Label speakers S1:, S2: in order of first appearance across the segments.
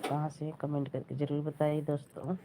S1: कहाँ से हैं कमेंट करके ज़रूर बताइए दोस्तों।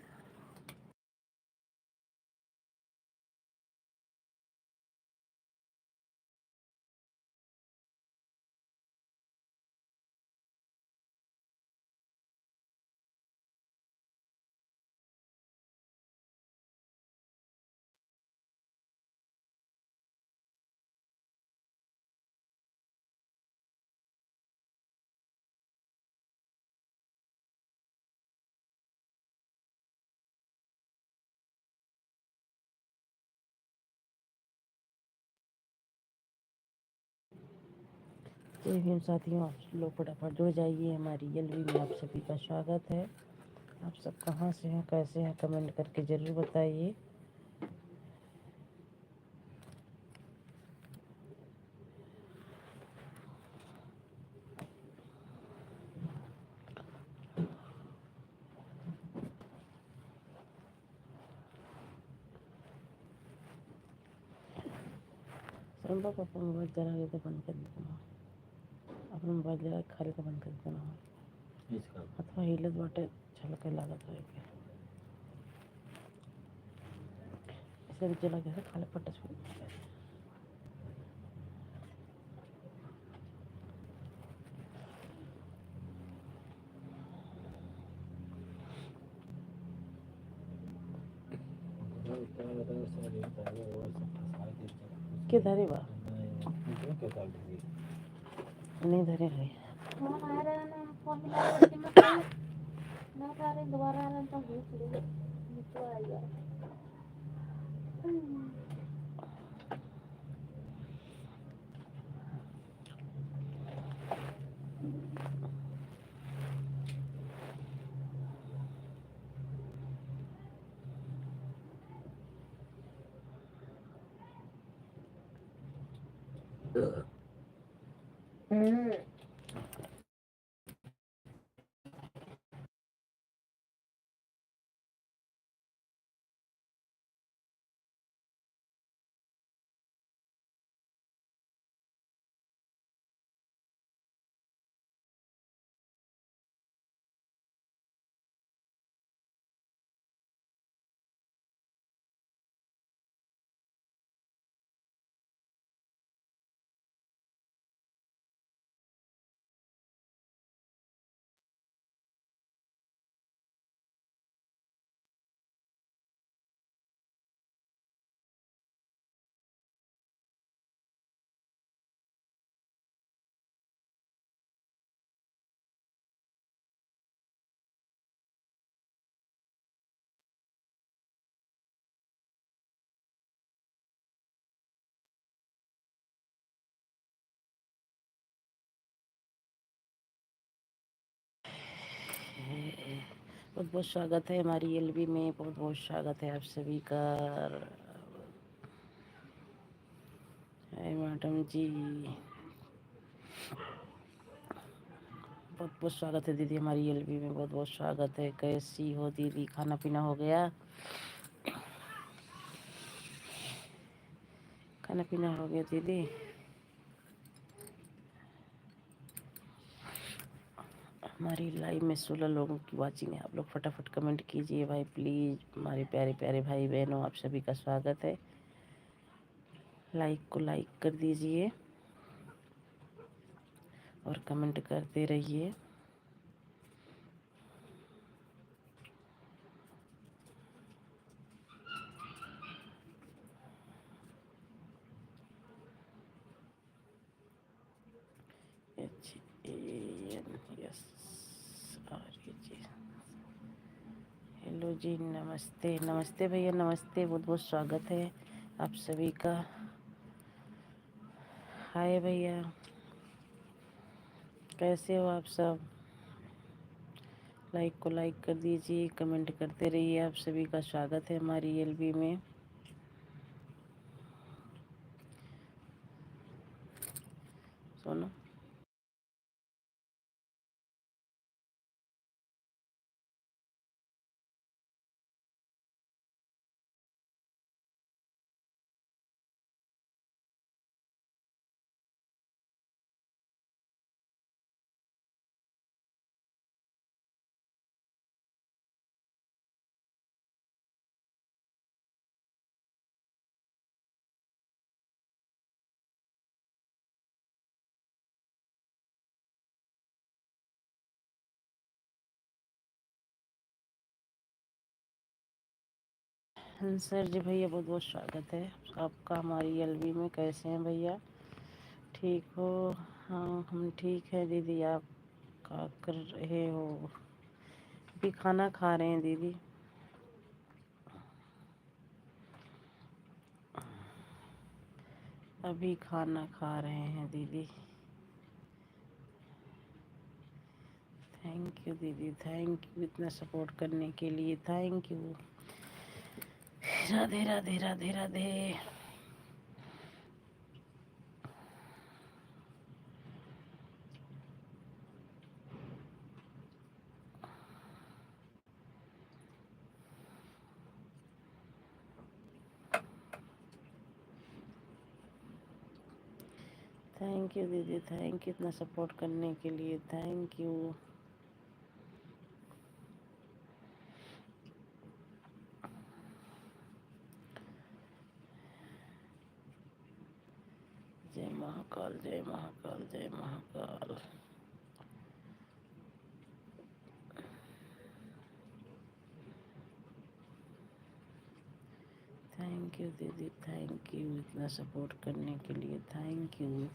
S1: जय भीम साथियों, आप लोग फटाफट जुड़ जाइए। हमारी एलवी में आप सभी का स्वागत है। आप सब कहाँ से हैं, कैसे हैं, कमेंट करके ज़रूर बताइए। संभव अपना मोबाइल चला रहे तो बंद कर देना, अपना मोबाइल जरा खाली तो बंद कर देना अथवा हिलत बाटे छलके लागत रहे के ऐसे भी चला गया खाली पटस के धरे बा नहीं धरे है दोबारा बहुत बहुत स्वागत है हमारी एलबी में। बहुत बहुत स्वागत है आप सभी का। मैडम जी बहुत बहुत स्वागत है। दीदी हमारी एलबी में बहुत बहुत स्वागत है। कैसी हो दीदी, खाना पीना हो गया? खाना पीना हो गया दीदी? हमारी लाइव में 16 लोगों की वाचिंग है। आप लोग फटाफट कमेंट कीजिए भाई प्लीज़। हमारे प्यारे प्यारे भाई बहनों, आप सभी का स्वागत है। लाइक को लाइक कर दीजिए और कमेंट करते रहिए। हेलो जी, नमस्ते नमस्ते भैया, नमस्ते। बहुत बहुत स्वागत है आप सभी का। हाय भैया, कैसे हो आप सब? लाइक को लाइक कर दीजिए, कमेंट करते रहिए। आप सभी का स्वागत है हमारी एलबी में। सोना सर जी भैया बहुत बहुत स्वागत है आपका हमारी एलवी में। कैसे हैं भैया, ठीक हो? हाँ हम ठीक है दीदी। आप क्या कर रहे हो? अभी खाना खा रहे हैं दीदी। अभी खाना खा रहे हैं दीदी। थैंक यू दीदी, थैंक यू इतना सपोर्ट करने के लिए, thank you. Radhe Radhe Radhe Radhe. Thank you दीदी, थैंक यू इतना सपोर्ट करने के लिए, थैंक यू। जय महाकाल, जय महाकाल, जय महाकाल। थैंक यू दीदी, थैंक यू इतना सपोर्ट करने के लिए, थैंक यू।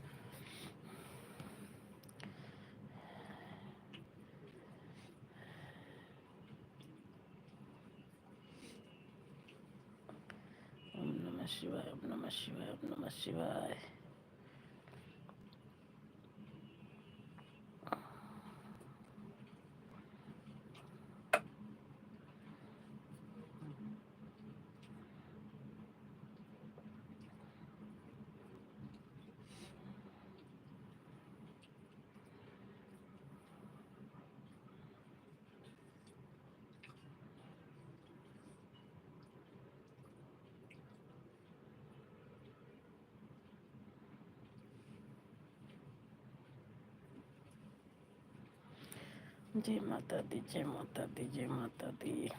S1: ओम नमः शिवाय, ओम नमः शिवाय, ओम नमः शिवाय। जय माता दी, जय माता दी, जय माता दी।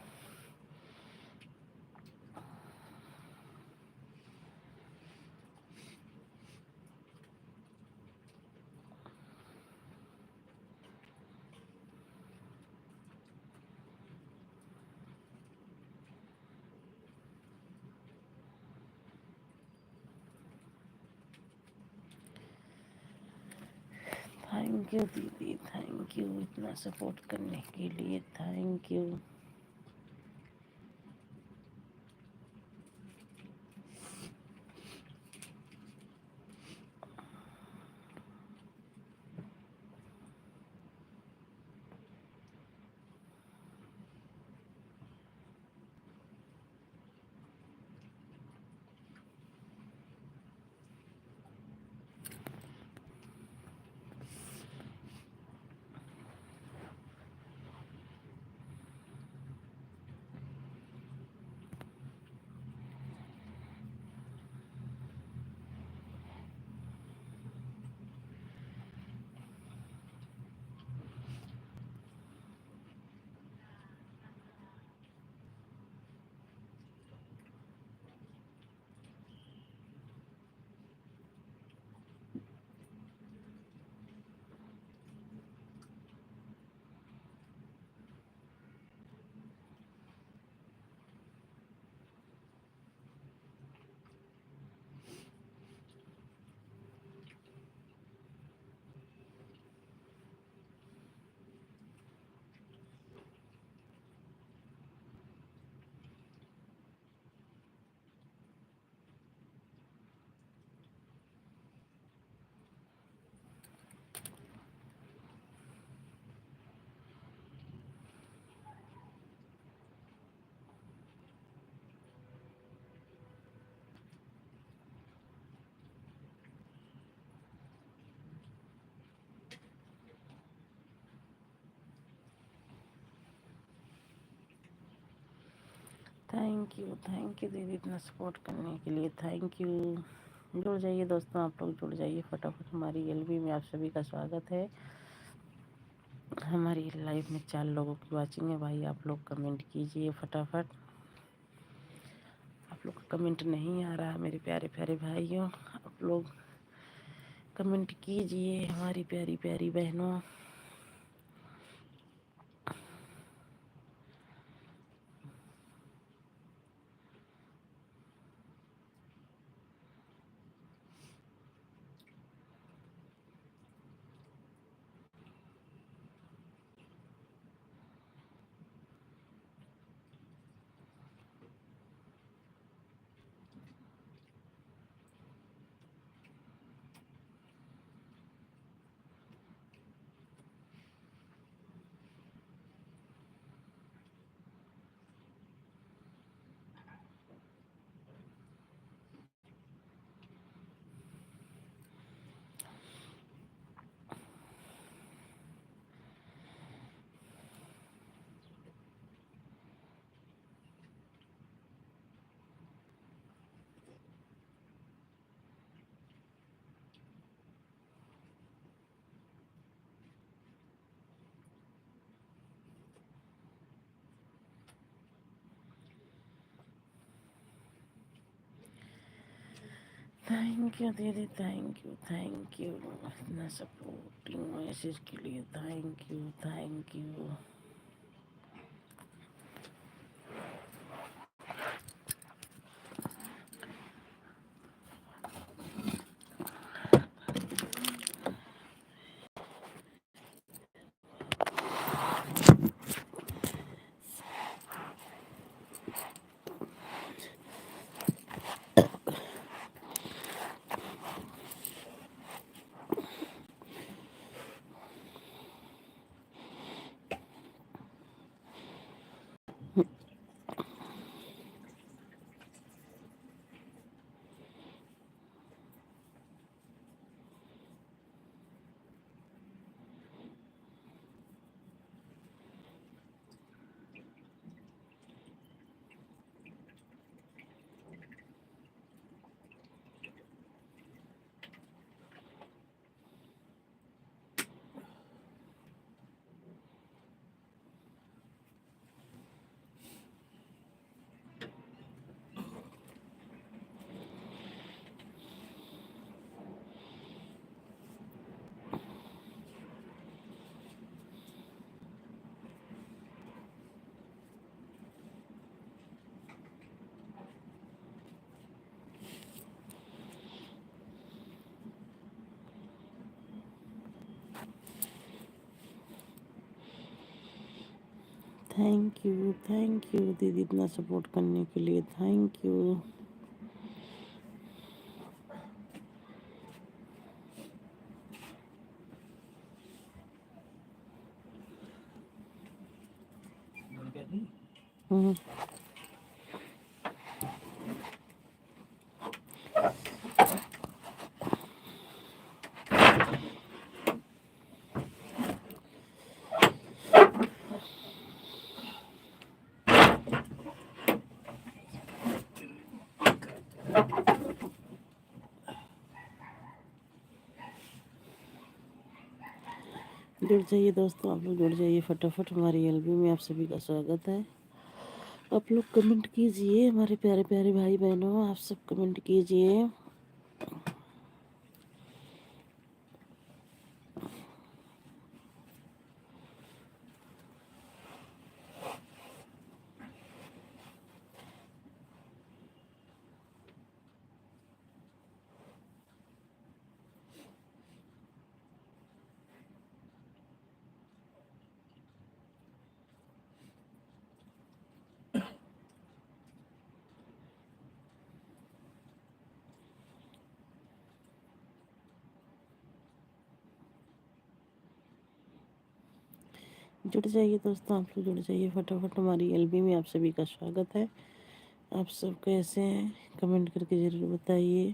S1: थैंक यू दीदी, थैंक यू इतना सपोर्ट करने के लिए, थैंक यू। थैंक यू दीदी इतना सपोर्ट करने के लिए, थैंक यू। जुड़ जाइए दोस्तों, आप लोग जुड़ जाइए फटाफट। हमारी एलबी में आप सभी का स्वागत है। हमारी लाइव में 4 लोगों की वाचिंग है भाई। आप लोग कमेंट कीजिए फटाफट। आप लोग का कमेंट नहीं आ रहा मेरे प्यारे प्यारे भाइयों, आप लोग कमेंट कीजिए हमारी प्यारी प्यारी बहनों। थैंक यू दीदी, थैंक यू इतना सपोर्टिंग मैसेज के लिए। Thank you, thank you. Thank you दीदी इतना सपोर्ट करने के लिए। Thank you. हम्म। जुड़ जाइए दोस्तों, आप लोग जुड़ जाइए फटाफट। हमारी एलबी में आप सभी का स्वागत है। आप लोग कमेंट कीजिए, हमारे प्यारे प्यारे भाई बहनों, आप सब कमेंट कीजिए। जुड़ जाइए दोस्तों, आप लोग जुड़ जाइए फटाफट। हमारी एलबी में आप सभी का स्वागत है। आप सब कैसे हैं, कमेंट करके ज़रूर बताइए।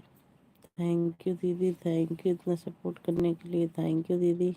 S1: थैंक यू दीदी, थैंक यू इतना सपोर्ट करने के लिए। थैंक यू दीदी।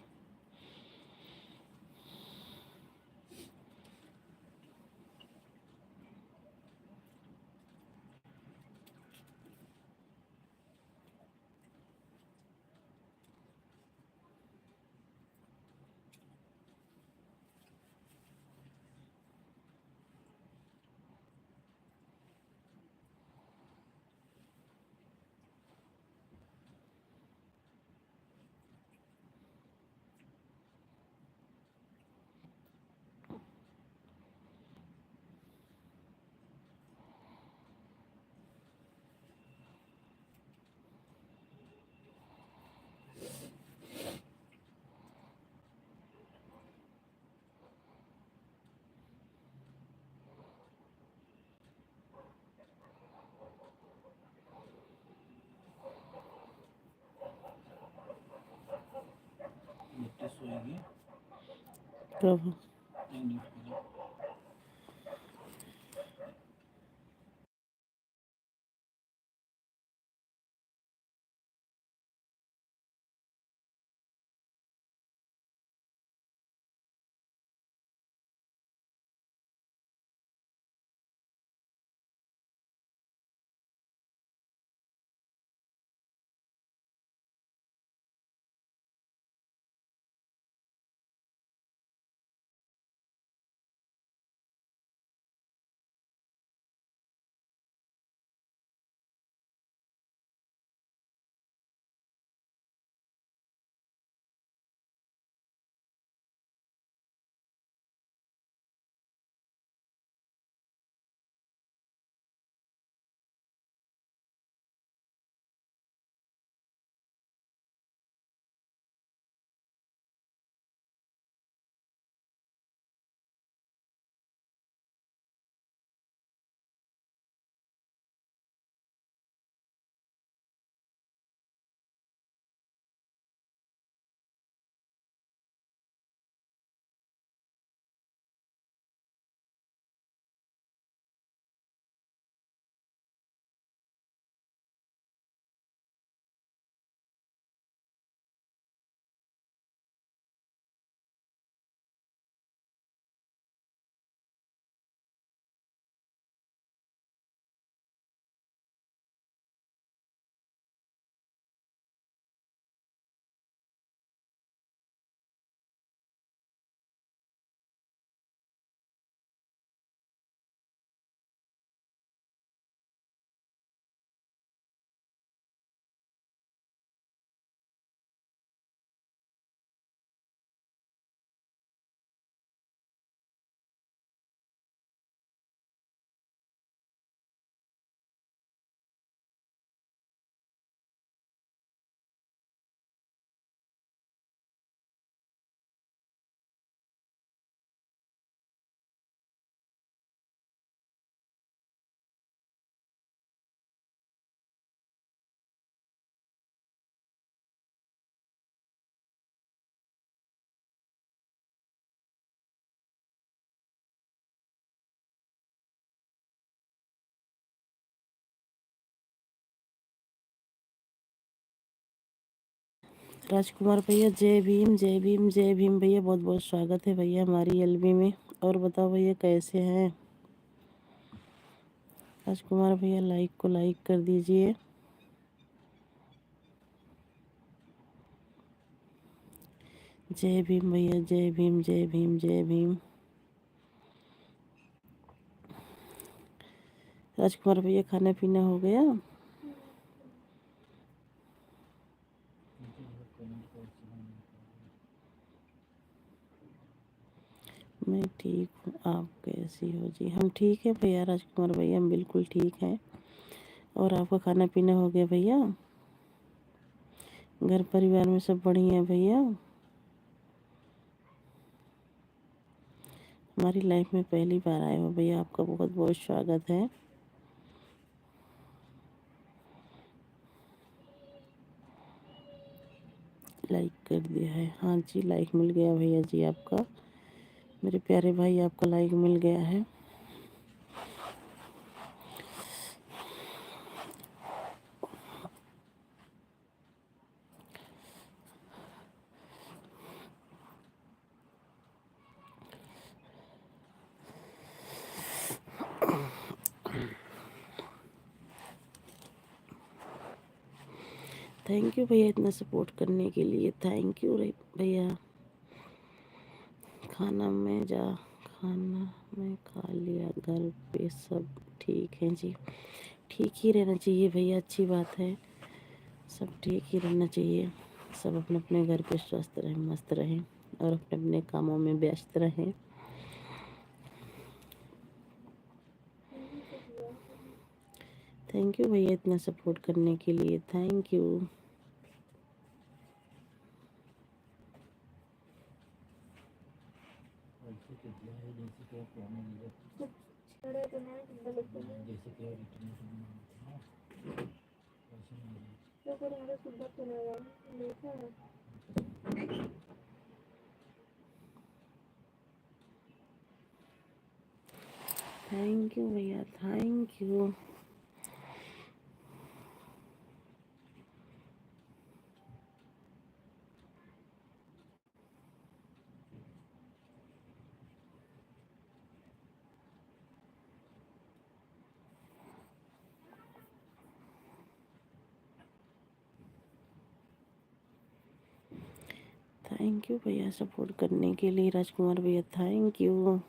S1: कब? राजकुमार भैया जय भीम जय भीम जय भीम भैया, बहुत बहुत स्वागत है भैया हमारी एलबी में। और बताओ भैया कैसे हैं राजकुमार भैया, लाइक को लाइक कर दीजिए। जय भीम भैया जय भीम जय भीम जय भीम। राजकुमार भैया खाना पीना हो गया? मैं ठीक हूँ, आप कैसी हो जी? हम ठीक है भैया राजकुमार भैया, हम बिल्कुल ठीक हैं। और आपका खाना पीना हो गया भैया? घर परिवार में सब बढ़िया है भैया? हमारी लाइफ में पहली बार आए हो भैया, आपका बहुत बहुत स्वागत है। लाइक कर दिया है? हाँ जी, लाइक मिल गया भैया जी आपका। मेरे प्यारे भाई आपका लाइक मिल गया है। थैंक यू भैया इतना सपोर्ट करने के लिए, थैंक यू भैया। खाना मैं खा लिया, घर पे सब ठीक है जी। ठीक ही रहना चाहिए भैया, अच्छी बात है, सब ठीक ही रहना चाहिए। सब अपने अपने घर पे स्वस्थ रहें, मस्त रहें और अपने अपने कामों में व्यस्त रहें। थैंक यू भैया इतना सपोर्ट करने के लिए, थैंक यू। थैंक यू भैया, थैंक यू। थैंक यू भैया सपोर्ट करने के लिए राजकुमार भैया, thank you.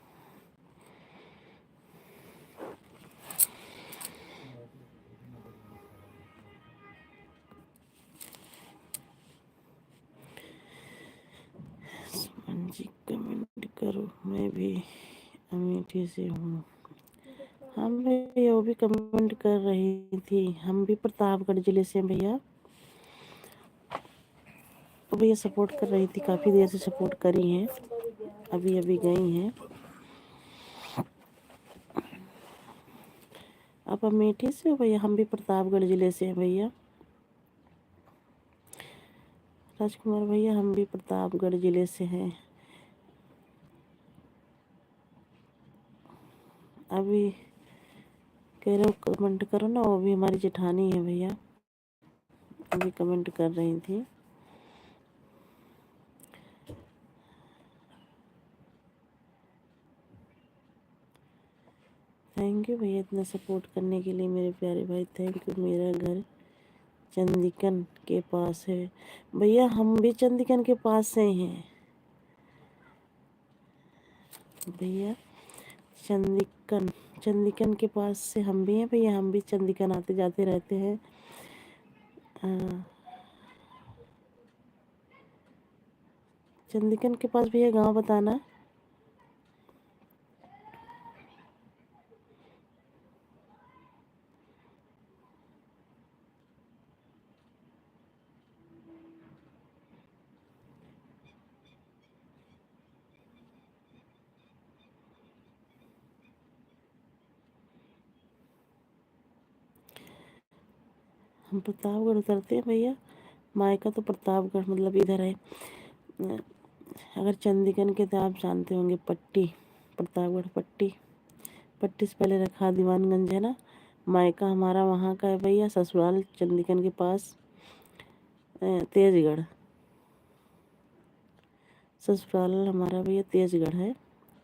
S1: Suman ji comment करो, मैं भी अमेठी से हूँ। हम भैया वो भी कमेंट कर रही थी, हम भी प्रतापगढ़ जिले से हैं भैया। वो भैया सपोर्ट कर रही थी, काफ़ी देर से सपोर्ट करी हैं, अभी अभी गई हैं। आप अमेठी से हो भैया? हम भी प्रतापगढ़ जिले से हैं भैया। राजकुमार भैया हम भी प्रतापगढ़ जिले से हैं। अभी कह रहे हो कमेंट करो ना, वो भी हमारी जेठानी है भैया, अभी कमेंट कर रही थी। थैंक यू भैया इतना सपोर्ट करने के लिए मेरे प्यारे भाई, थैंक यू। मेरा घर चंदिकन के पास है भैया, हम भी चंदिकन के पास से हैं भैया। चंदिकन चंदिकन के पास से हम भी हैं भैया, हम भी चंदिकन आते जाते रहते हैं। चंदिकन के पास भैया गांव बताना। हम प्रतापगढ़ उतरते हैं भैया, मायका तो प्रतापगढ़ मतलब इधर है। अगर चंदिकन के तो आप जानते होंगे, पट्टी, प्रतापगढ़ पट्टी, पट्टी से पहले रखा दीवानगंज है ना। मायका हमारा वहाँ का है भैया, ससुराल चंदिकन के पास तेजगढ़। ससुराल हमारा भैया तेजगढ़ है।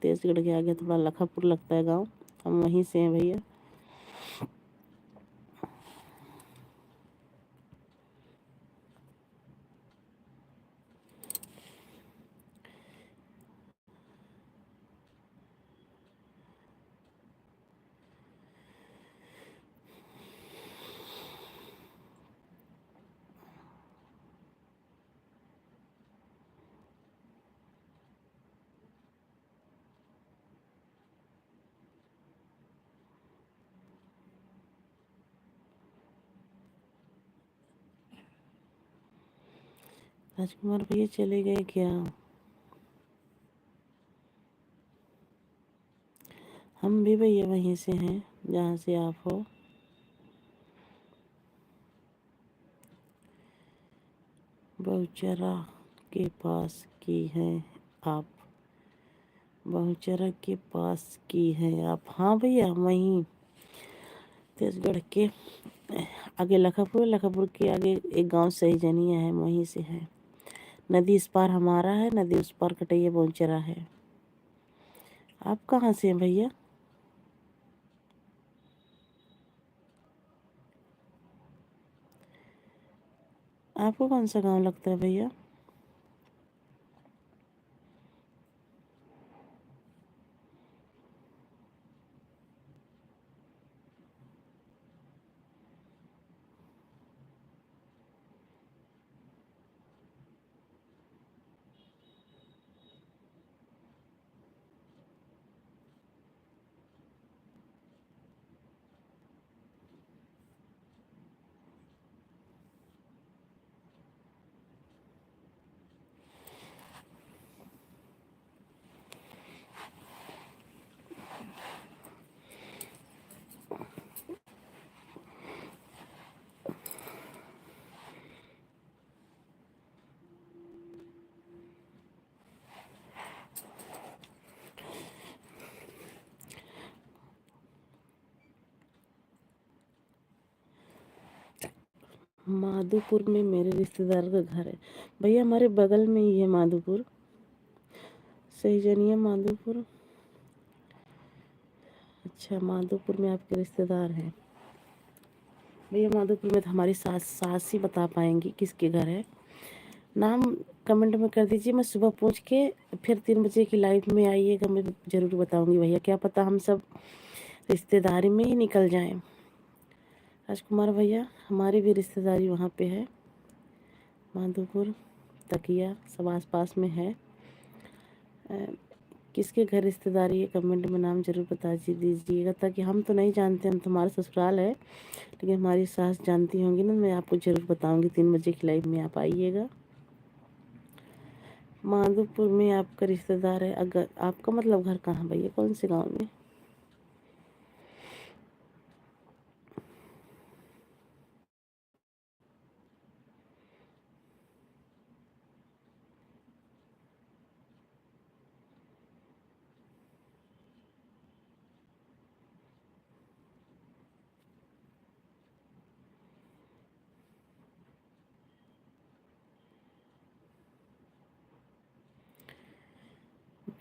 S1: तेजगढ़ के आगे थोड़ा लखापुर लगता है गांव, हम वहीं से हैं भैया। राजकुमार भैया चले गए क्या? हम भी भैया वहीं से हैं जहाँ से आप हो। बहुचरा के पास की हैं आप? बहुचरा के पास की हैं आप? हाँ भैया वहीं तेजगढ़ के आगे लखापुर, लखापुर के आगे एक गांव सहीजनिया है, वहीं से है। नदी इस पार हमारा है, नदी उस पार कटैया बहुचरा है। आप कहाँ से हैं भैया? आपको कौन सा गांव लगता है भैया? माधोपुर में मेरे रिश्तेदार का घर है भैया, हमारे बगल में ही है माधोपुर, सहीजनिया माधोपुर। अच्छा, माधोपुर में आपके रिश्तेदार हैं भैया। माधोपुर में तो हमारी सास ही बता पाएंगी किसके घर है। नाम कमेंट में कर दीजिए, मैं सुबह पूछ के फिर 3 बजे की लाइव में आइएगा, मैं ज़रूर बताऊंगी भैया। क्या पता हम सब रिश्तेदारी में ही निकल जाएं। राजकुमार भैया हमारी भी रिश्तेदारी वहाँ पे है, माधोपुर तकिया सब आस पास में है। किसके घर रिश्तेदारी है कमेंट में नाम जरूर बता दीजिएगा, ताकि हम तो नहीं जानते, हम तो हमारा ससुराल है, लेकिन हमारी सास जानती होंगी ना, मैं आपको ज़रूर बताऊंगी। 3 बजे की लाइव में आप आइएगा। माधोपुर में आपका रिश्तेदार है, अगर आपका मतलब घर कहाँ भैया, कौन से गांव में?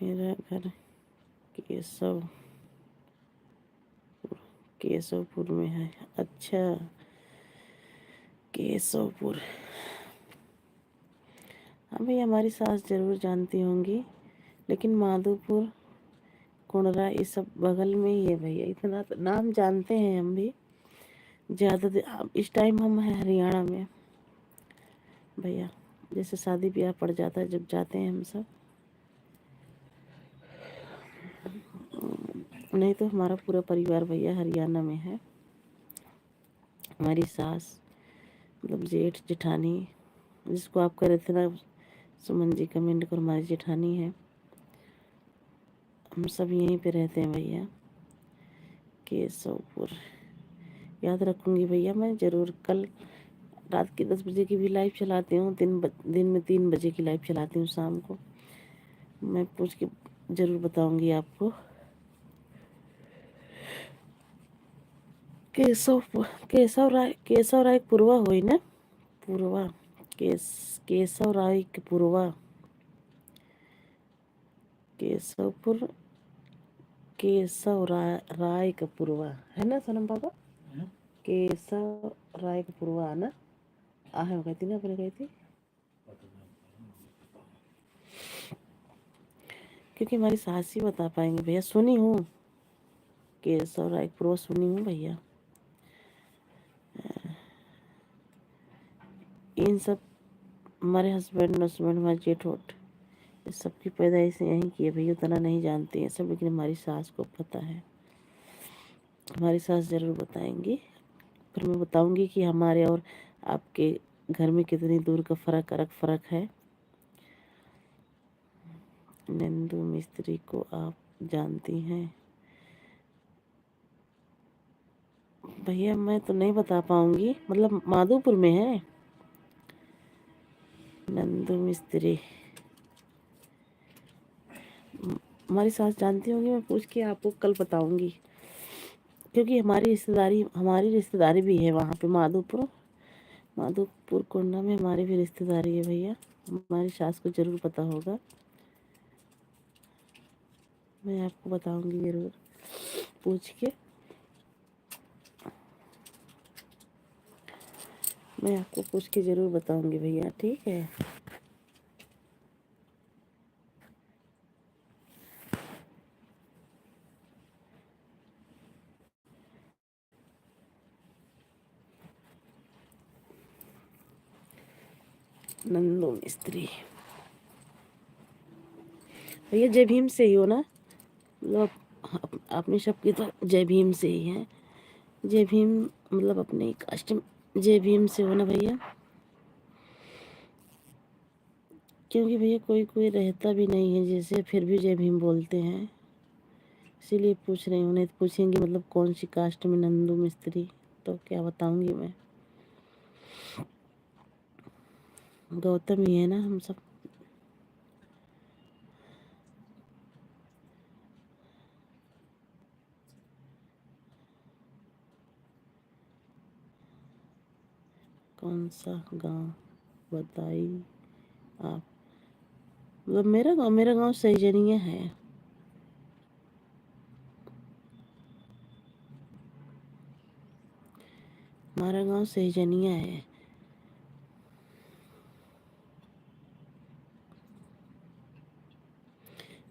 S1: मेरा घर केशव केशवपुर में है। अच्छा, केशवपुर। हाँ भैया हमारी सास जरूर जानती होंगी, लेकिन माधोपुर कुंडरा ये सब बगल में ही है भैया, इतना तो नाम जानते हैं हम भी। ज़्यादा इस टाइम हम हैं हरियाणा में भैया, जैसे शादी ब्याह पड़ जाता है जब जाते हैं हम सब, नहीं तो हमारा पूरा परिवार भैया हरियाणा में है। हमारी सास मतलब जेठ जेठानी, जिसको आप कह रहे थे ना सुमन जी कमेंट करो, हमारी जेठानी है। हम सब यहीं पे रहते हैं भैया, केशवपुर। याद रखूंगी भैया, मैं ज़रूर कल रात के 10 बजे की भी लाइव चलाती हूँ, दिन में 3 बजे की लाइव चलाती हूँ शाम को। मैं पूछ के ज़रूर बताऊंगी आपको। केशव राय पूर्वा हुई ना, पूर्वा केशव राय की पूर्वा। केशवपुर, केशव राय का पुरवा है ना सनम पापा? केशव राय का पुरवा ना आहे कहती ना अपने कहती, क्योंकि हमारी सास ही बता पाएंगे भैया। सुनी हूँ केशव राय पुरवा, सुनी हूँ भैया। इन सब हमारे हस्बैंड हमारे जेठ वोट इस सब की पैदाइश यहीं की है भैया, उतना नहीं जानते हैं सब, लेकिन हमारी सास को पता है। हमारी सास ज़रूर बताएंगी, फिर मैं बताऊंगी कि हमारे और आपके घर में कितनी दूर का फ़र्क है। नंदू मिस्त्री को आप जानती हैं भैया? मैं तो नहीं बता पाऊंगी, मतलब माधोपुर में है नंदू मिस्त्री। हमारी सास जानती होंगी, मैं पूछ के आपको कल बताऊंगी, क्योंकि हमारी रिश्तेदारी भी है वहाँ पे माधोपुर कोंडा में हमारी भी रिश्तेदारी है भैया। हमारी सास को ज़रूर पता होगा, मैं आपको बताऊंगी ज़रूर पूछ के। मैं आपको पूछ के ज़रूर बताऊंगी भैया, ठीक है? नंदू मिस्त्री भैया जय भीम से ही हो ना? मतलब अपने सबकी तो जय भीम से ही है। जय भीम मतलब अपने कास्ट जय भीम से हो ना भैया? क्योंकि भैया कोई कोई रहता भी नहीं है जैसे, फिर भी जय भीम बोलते हैं, इसीलिए पूछ रही हूँ। नहीं तो पूछेंगी मतलब कौन सी कास्ट में नंदू मिस्त्री, तो क्या बताऊंगी मैं? गौतम ही है ना हम सब। कौन सा गांव बताई आप? मतलब मेरा गांव सैजनिया है। हमारा गांव सैजनिया है।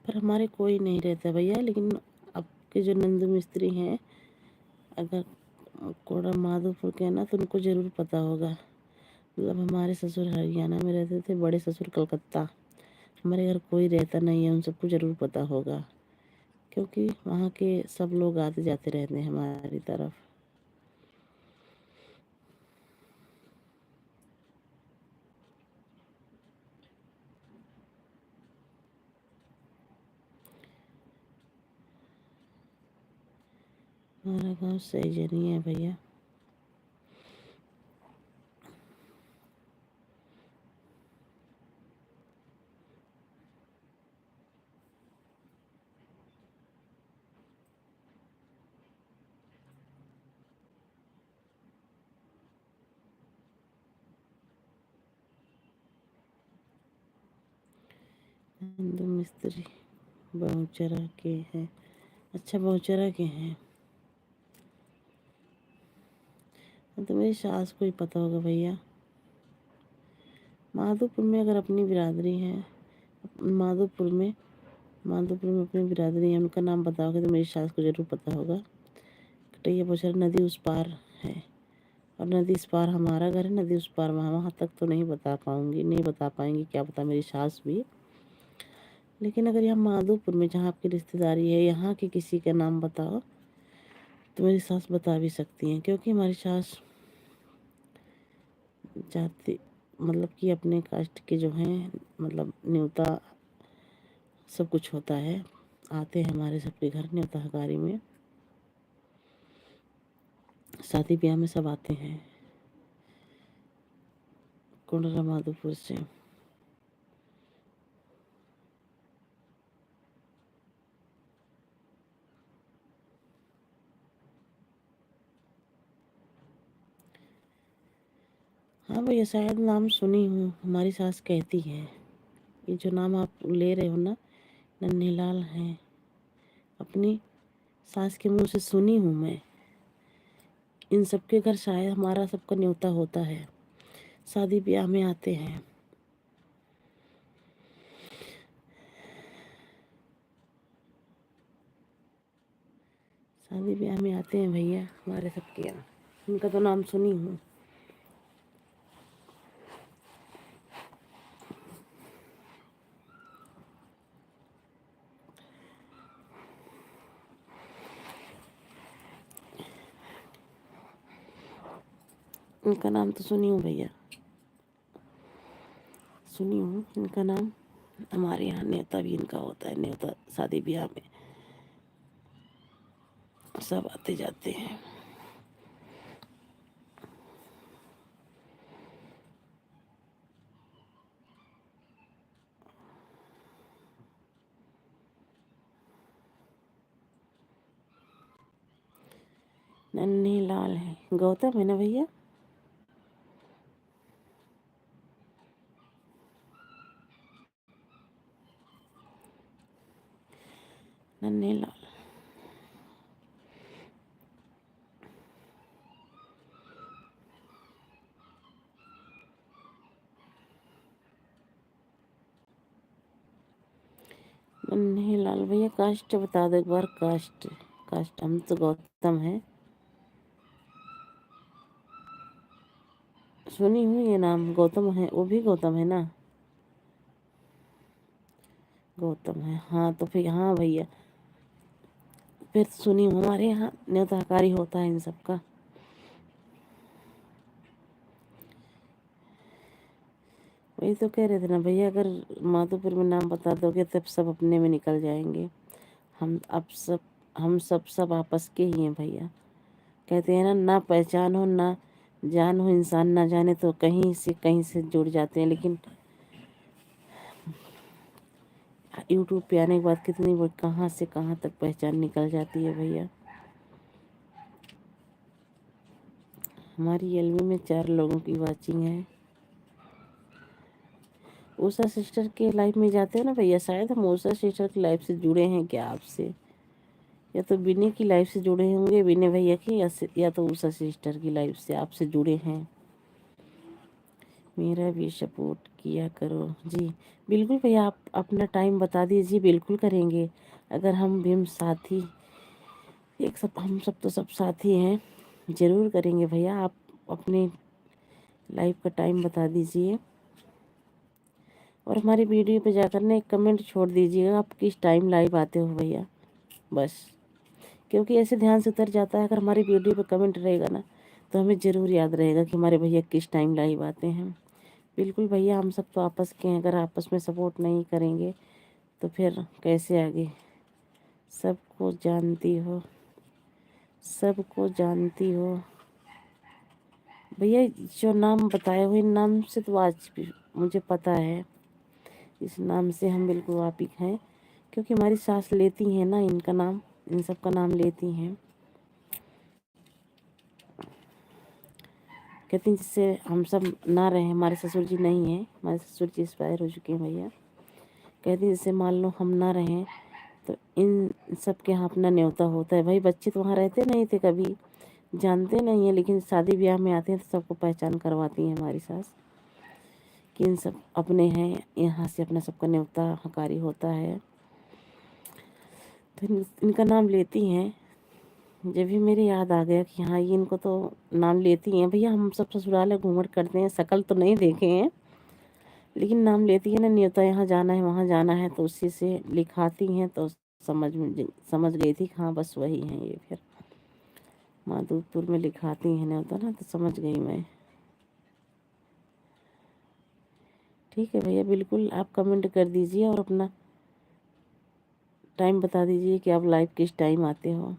S1: पर हमारे कोई नहीं रहता भैया, लेकिन आपके जो नंदू मिस्त्री हैं, अगर कोड़ा माधोपुर के हैं ना, तो उनको ज़रूर पता होगा। मतलब हमारे ससुर हरियाणा में रहते थे, बड़े ससुर कलकत्ता। हमारे घर कोई रहता नहीं है, उन सबको ज़रूर पता होगा, क्योंकि वहाँ के सब लोग आते जाते रहते हैं हमारी तरफ। हमारा गांव सैजनी है भैया। नंदू मिस्त्री बहुचरा के हैं। अच्छा बहुचरा के हैं, तो मेरी सास को ही पता होगा भैया। माधोपुर में अगर अपनी बिरादरी है, माधोपुर में अपनी बिरादरी है, उनका नाम पता होगा तो मेरी सास को ज़रूर पता होगा। कटैया बहुचरा नदी उस पार है, और नदी इस पार हमारा घर है, नदी उस पार वहाँ वहाँ तक तो नहीं बता पाऊँगी, नहीं बता पाएंगी, क्या पता मेरी सास भी। लेकिन अगर यहाँ माधोपुर में जहाँ आपकी रिश्तेदारी है, यहाँ के किसी का नाम बताओ तो मेरी सास बता भी सकती हैं, क्योंकि हमारी सास जाति मतलब कि अपने कास्ट के जो हैं, मतलब न्योता सब कुछ होता है, आते हैं हमारे सबके घर न्योता हकारी में, शादी ब्याह में सब आते हैं कोंडरा माधोपुर से। हाँ भैया शायद नाम सुनी हूँ, हमारी सास कहती है। ये जो नाम आप ले रहे हो ना, नन्हेलाल हैं, अपनी सास के मुंह से सुनी हूँ मैं। इन सबके घर शायद हमारा सबका न्योता होता है, शादी ब्याह में आते हैं। शादी ब्याह में आते हैं भैया हमारे सबके यहाँ। इनका तो नाम सुनी हूँ। इनका नाम तो सुनी हूँ भैया, सुनी हूँ इनका नाम। हमारे यहाँ न्योता भी इनका होता है, न्योता शादी ब्याह में सब आते जाते हैं। नन्हे लाल है, गौतम है ना भैया? नन्हे लाल, नन्हे लाल भैया कास्ट बता दो एक बार। कास्ट, कास्ट हम तो गौतम है, सुनी हूँ ये नाम। गौतम है, वो भी गौतम है ना? गौतम है, हाँ तो फिर हाँ भैया, फिर सुनी हूँ। हमारे यहाँ न्योताकारी होता है इन सबका। वही तो कह रहे थे ना भैया, अगर माधोपुर में नाम बता दोगे तब सब अपने में निकल जाएंगे। हम अब सब, हम सब आपस के ही हैं भैया। कहते हैं ना, ना पहचान हो ना जान हो, इंसान ना जाने तो कहीं से जुड़ जाते हैं। लेकिन यूट्यूब पे आने के बाद कितनी वो कहाँ से कहाँ तक पहचान निकल जाती है भैया। हमारी एलबी में 4 लोगों की वाचिंग है। उषा सिस्टर के लाइफ में जाते हैं ना भैया, शायद हम उषा सिस्टर की लाइफ से जुड़े हैं क्या आपसे? या तो विनय की लाइफ से जुड़े होंगे, विनय भैया की, या तो उषा सिस्टर की लाइफ से आपसे जुड़े हैं। मेरा भी सपोर्ट किया करो जी। बिल्कुल भैया, आप अपना टाइम बता दीजिए, बिल्कुल करेंगे। अगर हम भी हम साथी, एक सब हम सब तो सब साथी हैं, ज़रूर करेंगे भैया। आप अपने लाइव का टाइम बता दीजिए और हमारी वीडियो पे जाकर ना एक कमेंट छोड़ दीजिएगा, आप किस टाइम लाइव आते हो भैया, बस। क्योंकि ऐसे ध्यान से उतर जाता है, अगर हमारी वीडियो पे कमेंट रहेगा ना तो हमें ज़रूर याद रहेगा कि हमारे भैया किस टाइम लाइव आते हैं। बिल्कुल भैया, हम सब तो आपस के हैं, अगर आपस में सपोर्ट नहीं करेंगे तो फिर कैसे आगे? सबको जानती हो, सबको जानती हो भैया। जो नाम बताए हुए नाम से तो आज भी मुझे पता है, इस नाम से हम बिल्कुल वाकिफ हैं। क्योंकि हमारी सास लेती हैं ना इनका नाम, इन सब का नाम लेती हैं। कहती हैं जिससे हम सब ना रहें। हमारे ससुर जी नहीं हैं, हमारे ससुर जी एक्सपायर हो चुके हैं भैया। कहती हैं जैसे मान लो हम ना रहें तो इन सब के यहाँ अपना न्योता होता है। भाई बच्चे तो वहाँ रहते नहीं थे, कभी जानते नहीं हैं, लेकिन शादी ब्याह में आते हैं तो सबको पहचान करवाती हैं हमारी सास कि इन सब अपने हैं, यहाँ से अपना सबका न्योता हकारी होता है। तो इनका नाम लेती हैं। जब भी मेरे याद आ गया कि हाँ ये इनको तो नाम लेती हैं भैया। हम सब ससुराल है, घूंघट करते हैं, शकल तो नहीं देखे हैं, लेकिन नाम लेती है ना, न्योता यहाँ जाना है वहाँ जाना है तो उसी से लिखाती हैं। तो समझ गई थी कि हाँ बस वही हैं ये। फिर माधोपुर में लिखाती हैं न्योता ना, तो समझ गई मैं। ठीक है भैया, बिल्कुल आप कमेंट कर दीजिए और अपना टाइम बता दीजिए कि आप लाइव किस टाइम आते हो।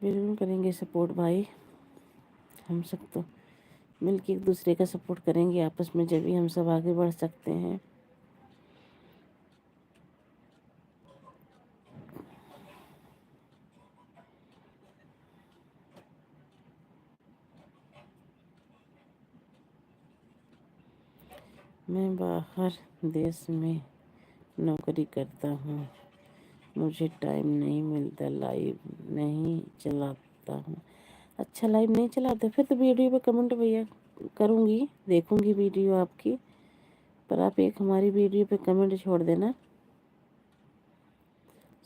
S1: बिल्कुल करेंगे सपोर्ट भाई, हम सब तो मिलके एक दूसरे का सपोर्ट करेंगे आपस में, जब भी हम सब आगे बढ़ सकते हैं। मैं बाहर देश में नौकरी करता हूँ, मुझे टाइम नहीं मिलता, लाइव नहीं चलाता हूँ। अच्छा, लाइव नहीं चलाते, फिर तो वीडियो पे कमेंट भैया करूँगी, देखूँगी वीडियो आपकी, पर आप एक हमारी वीडियो पे कमेंट छोड़ देना,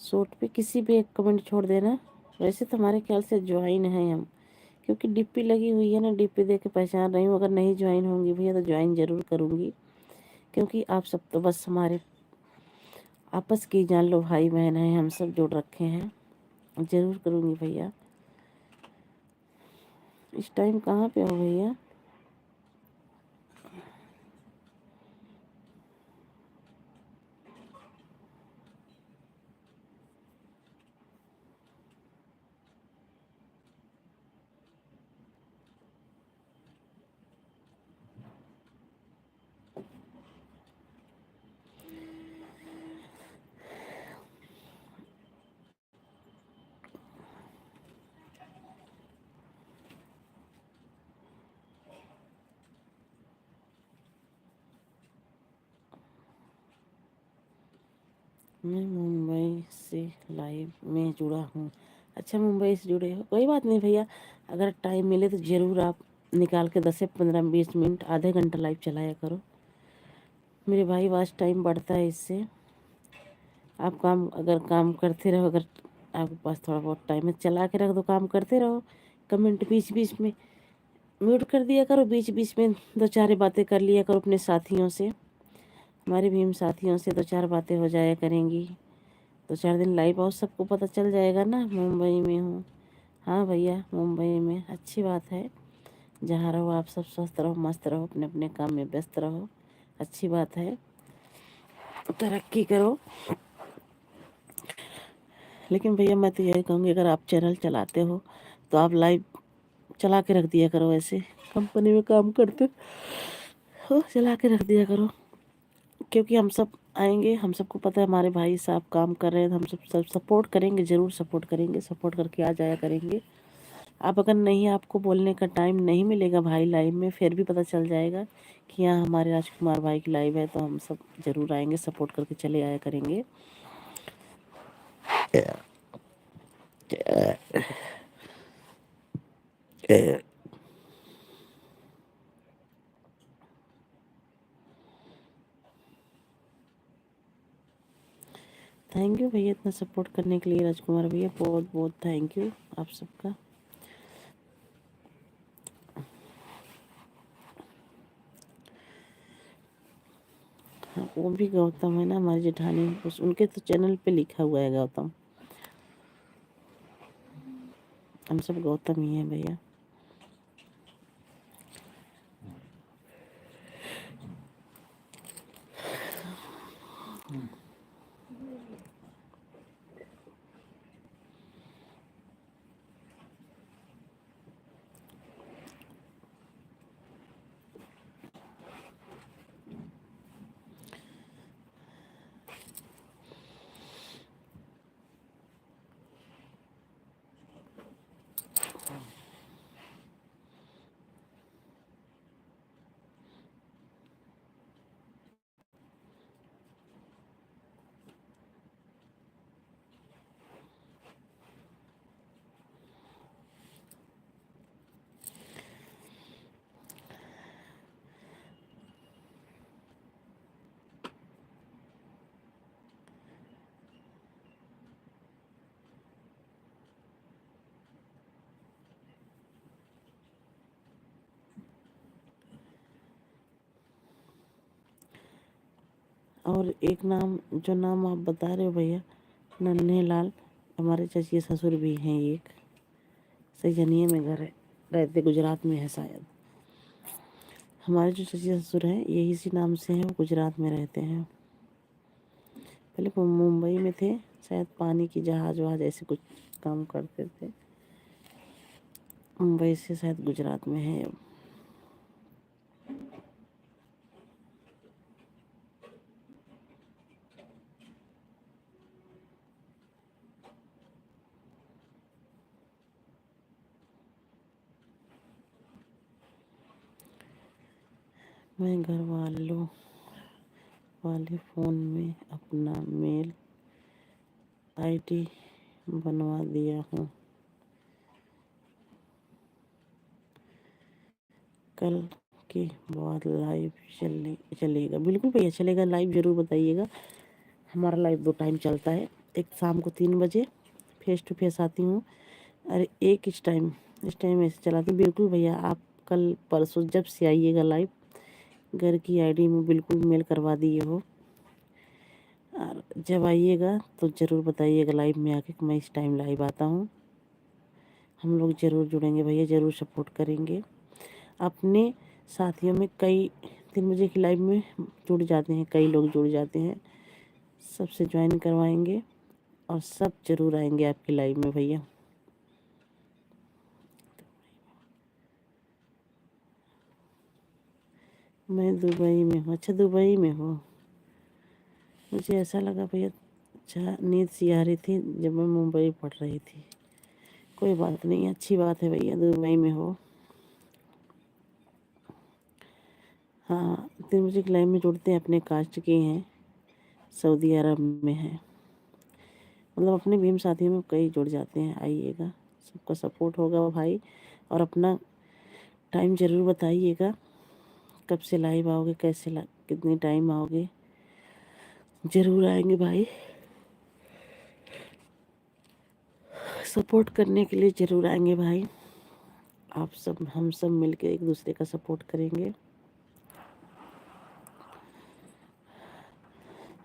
S1: शॉर्ट पे किसी पे एक कमेंट छोड़ देना। वैसे तो हमारे ख्याल से ज्वाइन है हम, क्योंकि डिप्पी लगी हुई है ना, डिप्पी देख के पहचान रही हूँ। अगर नहीं ज्वाइन होंगी भैया तो ज्वाइन ज़रूर करूँगी, क्योंकि आप सब तो बस हमारे आपस की जान लो भाई बहन हैं, हम सब जोड़ रखे हैं। ज़रूर करूँगी भैया। इस टाइम कहाँ पे हो भैया? मैं मुंबई से लाइव में जुड़ा हूँ। अच्छा, मुंबई से जुड़े हो, कोई बात नहीं भैया। अगर टाइम मिले तो ज़रूर आप निकाल के 10 से 15-20 मिनट, आधे घंटा लाइव चलाया करो मेरे भाई। वाच टाइम बढ़ता है इससे। आप अगर काम करते रहो, अगर आपके पास थोड़ा बहुत टाइम है, चला के रख दो, काम करते रहो। कमेंट बीच बीच में म्यूट कर दिया करो, बीच बीच में दो चार बातें कर लिया करो अपने साथियों से, हमारे भीम साथियों से दो चार बातें हो जाया करेंगी। 2-4 दिन लाइव आओ, सबको पता चल जाएगा ना मुंबई में हूँ। हाँ भैया, मुंबई में अच्छी बात है। जहाँ रहो आप सब स्वस्थ रहो, मस्त रहो, अपने अपने काम में व्यस्त रहो, अच्छी बात है, तरक्की करो। लेकिन भैया मैं तो यही कहूँगी, अगर आप चैनल चलाते हो तो आप लाइव चला के रख दिया करो। ऐसे कंपनी में काम करते हो, चला के रख दिया करो, क्योंकि हम सब आएंगे, हम सबको पता है हमारे भाई साहब काम कर रहे हैं, तो हम सब सपोर्ट करेंगे, ज़रूर सपोर्ट करेंगे, सपोर्ट करके आ जाया करेंगे। आप अगर नहीं, आपको बोलने का टाइम नहीं मिलेगा भाई लाइव में, फिर भी पता चल जाएगा कि यहाँ हमारे राजकुमार भाई की लाइव है, तो हम सब ज़रूर आएंगे, सपोर्ट करके चले आया करेंगे। थैंक यू भैया इतना सपोर्ट करने के लिए, राजकुमार भैया बहुत बहुत थैंक यू आप सबका। हाँ, वो भी गौतम है ना हमारी जेठानी, उस उनके तो चैनल पे लिखा हुआ है गौतम। हम सब गौतम ही हैं भैया। और एक नाम, जो नाम आप बता रहे हो भैया, नन्हे लाल, हमारे चाची ससुर भी हैं एक, सैजनिया में घर है, रहते गुजरात में है शायद। हमारे जो चाची ससुर हैं यही इसी नाम से हैं, वो गुजरात में रहते हैं। पहले वो मुंबई में थे, शायद पानी की जहाज वहाज ऐसे कुछ काम करते थे। मुंबई से शायद गुजरात में है अब। मैं घर वालों वाले फ़ोन में अपना मेल आईडी बनवा दिया हूँ। कल के बाद लाइव चलेगा। बिल्कुल भैया चलेगा, लाइव ज़रूर बताइएगा। हमारा लाइव 2 टाइम चलता है, एक शाम को 3 बजे फेस टू फेस आती हूँ, और एक इस टाइम ऐसे चलाती हूँ। बिल्कुल भैया आप कल परसों जब से आइएगा लाइव, घर की आईडी में बिल्कुल मेल करवा दिए हो, और जब आइएगा तो ज़रूर बताइएगा लाइव में आके कि मैं इस टाइम लाइव आता हूँ। हम लोग ज़रूर जुड़ेंगे भैया, ज़रूर सपोर्ट करेंगे। अपने साथियों में कई 3 बजे की लाइव में जुड़ जाते हैं, कई लोग जुड़ जाते हैं, सबसे ज्वाइन करवाएंगे और सब ज़रूर आएंगे आपकी लाइव में भैया। मैं दुबई में हूँ। अच्छा दुबई में हो, मुझे ऐसा लगा भैया। अच्छा नींद सी आ रही थी जब मैं मुंबई पढ़ रही थी। कोई बात नहीं, अच्छी बात है भैया दुबई में हो। हाँ 3 बजे की लाइव में जुड़ते हैं, अपने कास्ट के हैं, सऊदी अरब में हैं, मतलब अपने भीम साथियों में कई जुड़ जाते हैं। आइएगा, सबका सपोर्ट होगा भाई, और अपना टाइम ज़रूर बताइएगा कब से लाइव आओगे, कितने टाइम आओगे। ज़रूर आएंगे भाई, सपोर्ट करने के लिए ज़रूर आएंगे भाई। आप सब हम सब मिलकर एक दूसरे का सपोर्ट करेंगे।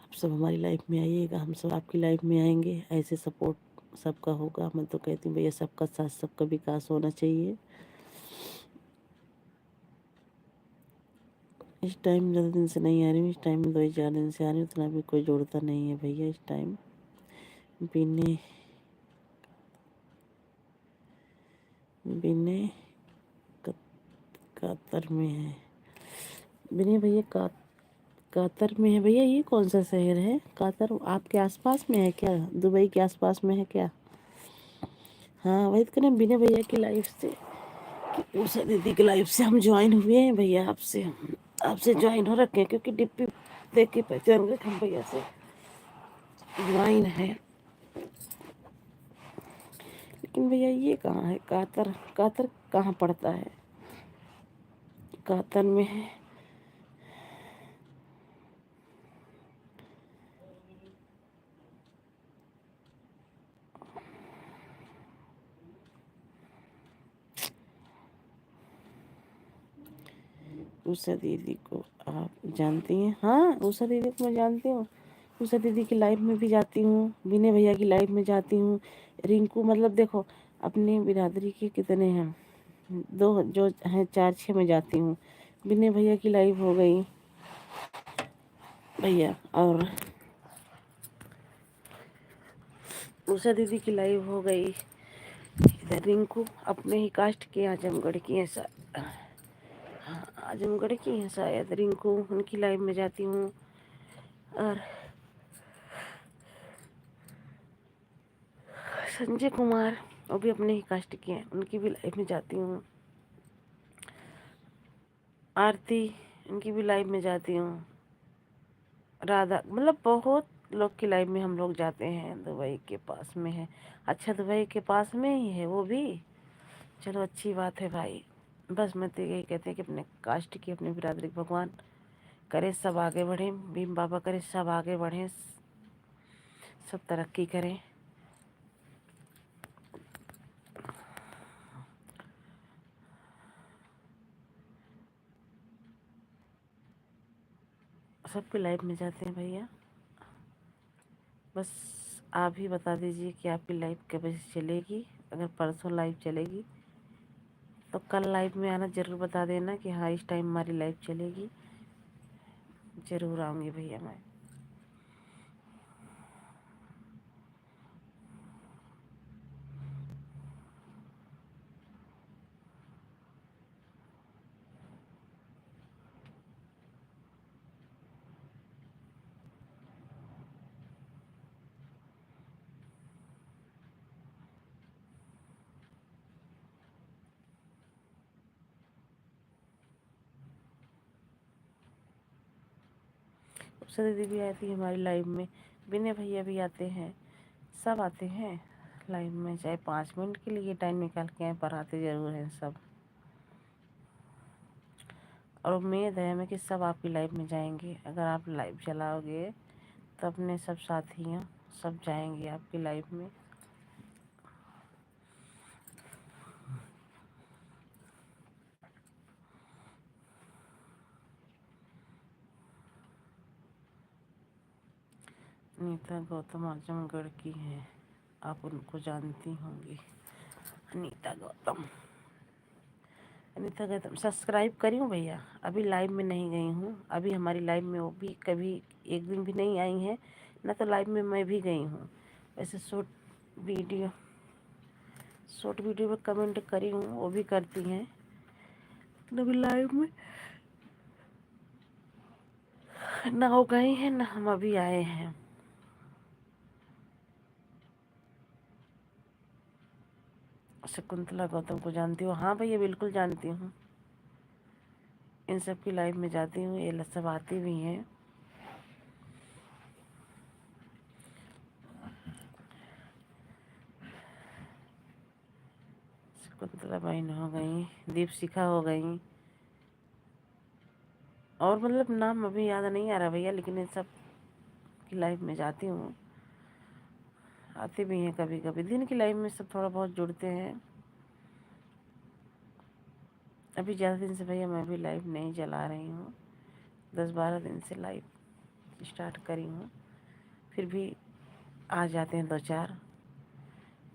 S1: आप सब हमारी लाइफ में आइएगा, हम सब आपकी लाइफ में आएंगे। ऐसे सपोर्ट सबका होगा। मैं तो कहती हूँ भैया सबका साथ, सबका विकास होना चाहिए। इस टाइम ज़्यादा दिन से नहीं आ रही हूँ, इस टाइम 2 ही 4 दिन से आ रही हूँ, उतना भी कोई जोड़ता नहीं है भैया। इस टाइम बिने बिने कातर में है। बिने भैया कातर में है भैया। ये कौन सा शहर है कातर? आपके आसपास में है क्या? दुबई के आसपास में है क्या? हाँ वही तो करें, बिना भैया की लाइफ से, उषा दीदी की लाइफ से हम ज्वाइन हुए हैं भैया। आपसे ज्वाइन हो रखे हैं, क्योंकि डिप्पी देख के पहचान गए हम भैया से ज्वाइन है। लेकिन भैया ये कहाँ है कातर? कातर कहाँ पड़ता है? कातर में है। उषा दीदी को आप जानती हैं? हाँ उषा दीदी को मैं जानती हूँ। उषा दीदी की लाइफ में भी जाती हूँ, विनय भैया की लाइफ में जाती हूँ, रिंकू, मतलब देखो अपनी बिरादरी के कितने हैं, 2 जो हैं 4-6 में जाती हूँ। विनय भैया की लाइफ हो गई भैया, और उषा दीदी की लाइव हो गई। इधर रिंकू अपने ही कास्ट की, आजमगढ़ की है हाँ आजमगढ़ की है शायद रिंकू, उनकी लाइव में जाती हूँ। और संजय कुमार, वो भी अपने ही कास्ट के हैं, उनकी भी लाइव में जाती हूँ। आरती, उनकी भी लाइव में जाती हूँ। राधा, मतलब बहुत लोग की लाइव में हम लोग जाते हैं। दुबई के पास में है। अच्छा दुबई के पास में ही है वो भी। चलो अच्छी बात है भाई। बस मैं तो यही कहते हैं कि अपने कास्ट की, अपनी बिरादरी की भगवान करे सब आगे बढ़े, भीम बाबा करे सब आगे बढ़े, सब तरक्की करें। सबके लाइव में जाते हैं भैया। बस आप ही बता दीजिए कि आपकी लाइव कब बजे चलेगी। अगर परसों लाइव चलेगी तो कल लाइव में आना ज़रूर बता देना कि हाँ इस टाइम हमारी लाइव चलेगी। ज़रूर आऊँगी भैया मैं। रूपसा दीदी भी आती है हमारी लाइव में, विनय भैया भी आते हैं, सब आते हैं लाइव में, चाहे 5 मिनट के लिए टाइम निकाल के आए पर आते ज़रूर हैं सब। और उम्मीद है हमें कि सब आपकी लाइव में जाएंगे। अगर आप लाइव चलाओगे तो अपने सब साथियों सब जाएंगे आपकी लाइव में। अनीता गौतम आजमगढ़ की हैं, आप उनको जानती होंगी। अनीता गौतम, अनीता गौतम सब्सक्राइब करी हूँ भैया, अभी लाइव में नहीं गई हूँ। अभी हमारी लाइव में वो भी कभी एक दिन भी नहीं आई हैं ना, तो लाइव में मैं भी गई हूँ। वैसे वीडियो शॉर्ट वीडियो में कमेंट करी हूँ, वो भी करती हैं, लेकिन अभी लाइव में ना हो गए हैं ना हम अभी आए हैं। शकुंतला गौतम को जानती हूँ? हाँ भैया बिल्कुल जानती हूँ, इन सब की लाइव में जाती हूँ, ये सब आती भी हैं। शकुंतला बहन हो गई, दीपशिखा हो गई, और मतलब नाम अभी याद नहीं आ रहा भैया, लेकिन इन सब की लाइव में जाती हूँ, आते भी हैं कभी कभी। दिन की लाइव में सब थोड़ा बहुत जुड़ते हैं। अभी ज़्यादा दिन से भैया मैं भी लाइव नहीं चला रही हूँ, 10-12 दिन से लाइव स्टार्ट करी हूँ, फिर भी आ जाते हैं 2-4,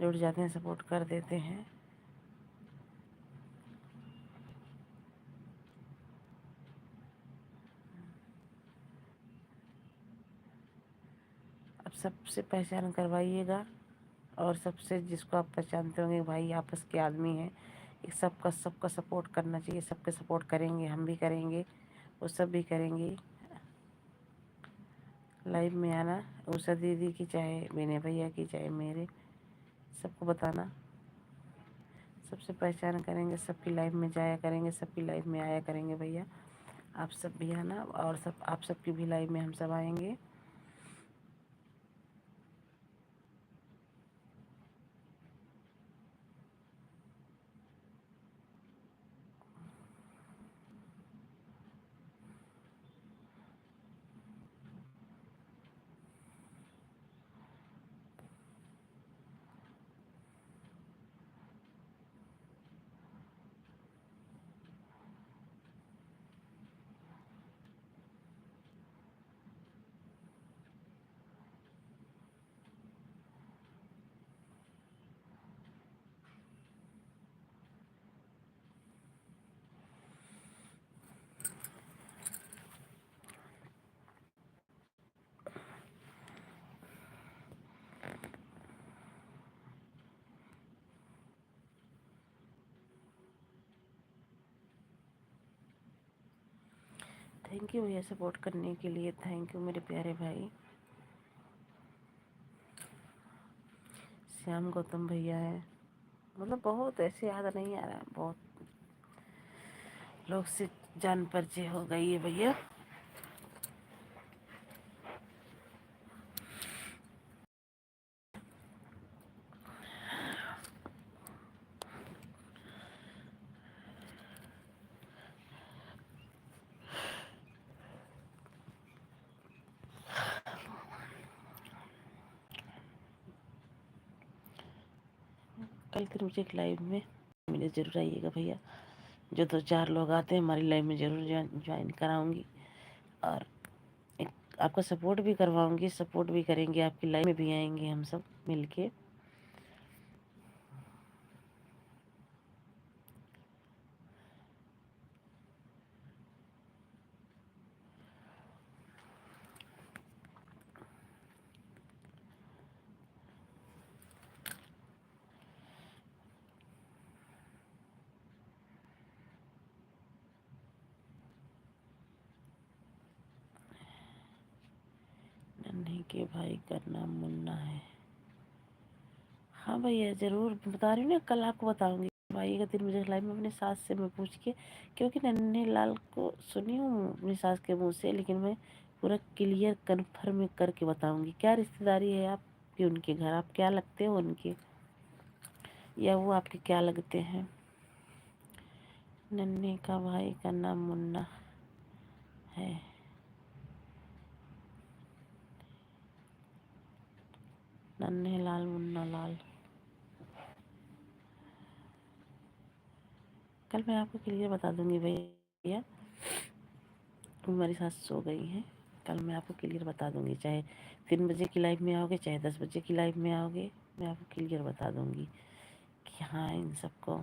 S1: जुड़ जाते हैं, सपोर्ट कर देते हैं। अब सबसे पहचान करवाइएगा, और सबसे जिसको आप पहचानते होंगे भाई आपस के आदमी हैं, एक सबका सबका सपोर्ट करना चाहिए, सबके सपोर्ट करेंगे, हम भी करेंगे, वो सब भी करेंगे। लाइव में आना, उषा दीदी की चाहे विनय भैया की चाहे मेरे, सबको बताना, सबसे पहचान करेंगे, सबकी लाइव में जाया करेंगे, सबकी लाइव में आया करेंगे भैया। आप सब भी आना, और सब आप सबकी भी लाइव में हम सब आएंगे। थैंक यू भैया सपोर्ट करने के लिए, थैंक यू मेरे प्यारे भाई। श्याम गौतम भैया है, मतलब बहुत ऐसे याद नहीं आ रहा, बहुत लोग से जान परिचय हो गई है भैया। कल फिर मुझे एक लाइव में मिले, जरूर आइएगा भैया। जो 2-4 लोग आते हैं हमारी लाइव में जरूर ज्वाइन कराऊंगी, और एक आपका सपोर्ट भी करवाऊंगी, सपोर्ट भी करेंगे, आपकी लाइव में भी आएंगे हम सब मिलके। नन्हे के भाई का नाम मुन्ना है। हाँ भैया ज़रूर बता रही हूँ ना, कल आपको बताऊंगी भाई का दिन मुझे लाइव में अपने सास से मैं पूछ के, क्योंकि नन्हे लाल को सुनी हूँ अपनी सास के मुँह से, लेकिन मैं पूरा क्लियर कन्फर्म करके बताऊंगी। क्या रिश्तेदारी है आपकी उनके घर? आप क्या लगते हो उनके, या वो आपके क्या लगते हैं? नन्हे का भाई का नाम मुन्ना है। नन्हे लाल मुन्ना लाल। कल मैं आपको क्लियर बता दूंगी भैया। हमारी सास सो गई हैं। कल मैं आपको क्लियर बता दूंगी, चाहे 3 बजे की लाइव में आओगे, चाहे 10 बजे की लाइव में आओगे, मैं आपको क्लियर बता दूंगी कि हाँ इन सबको।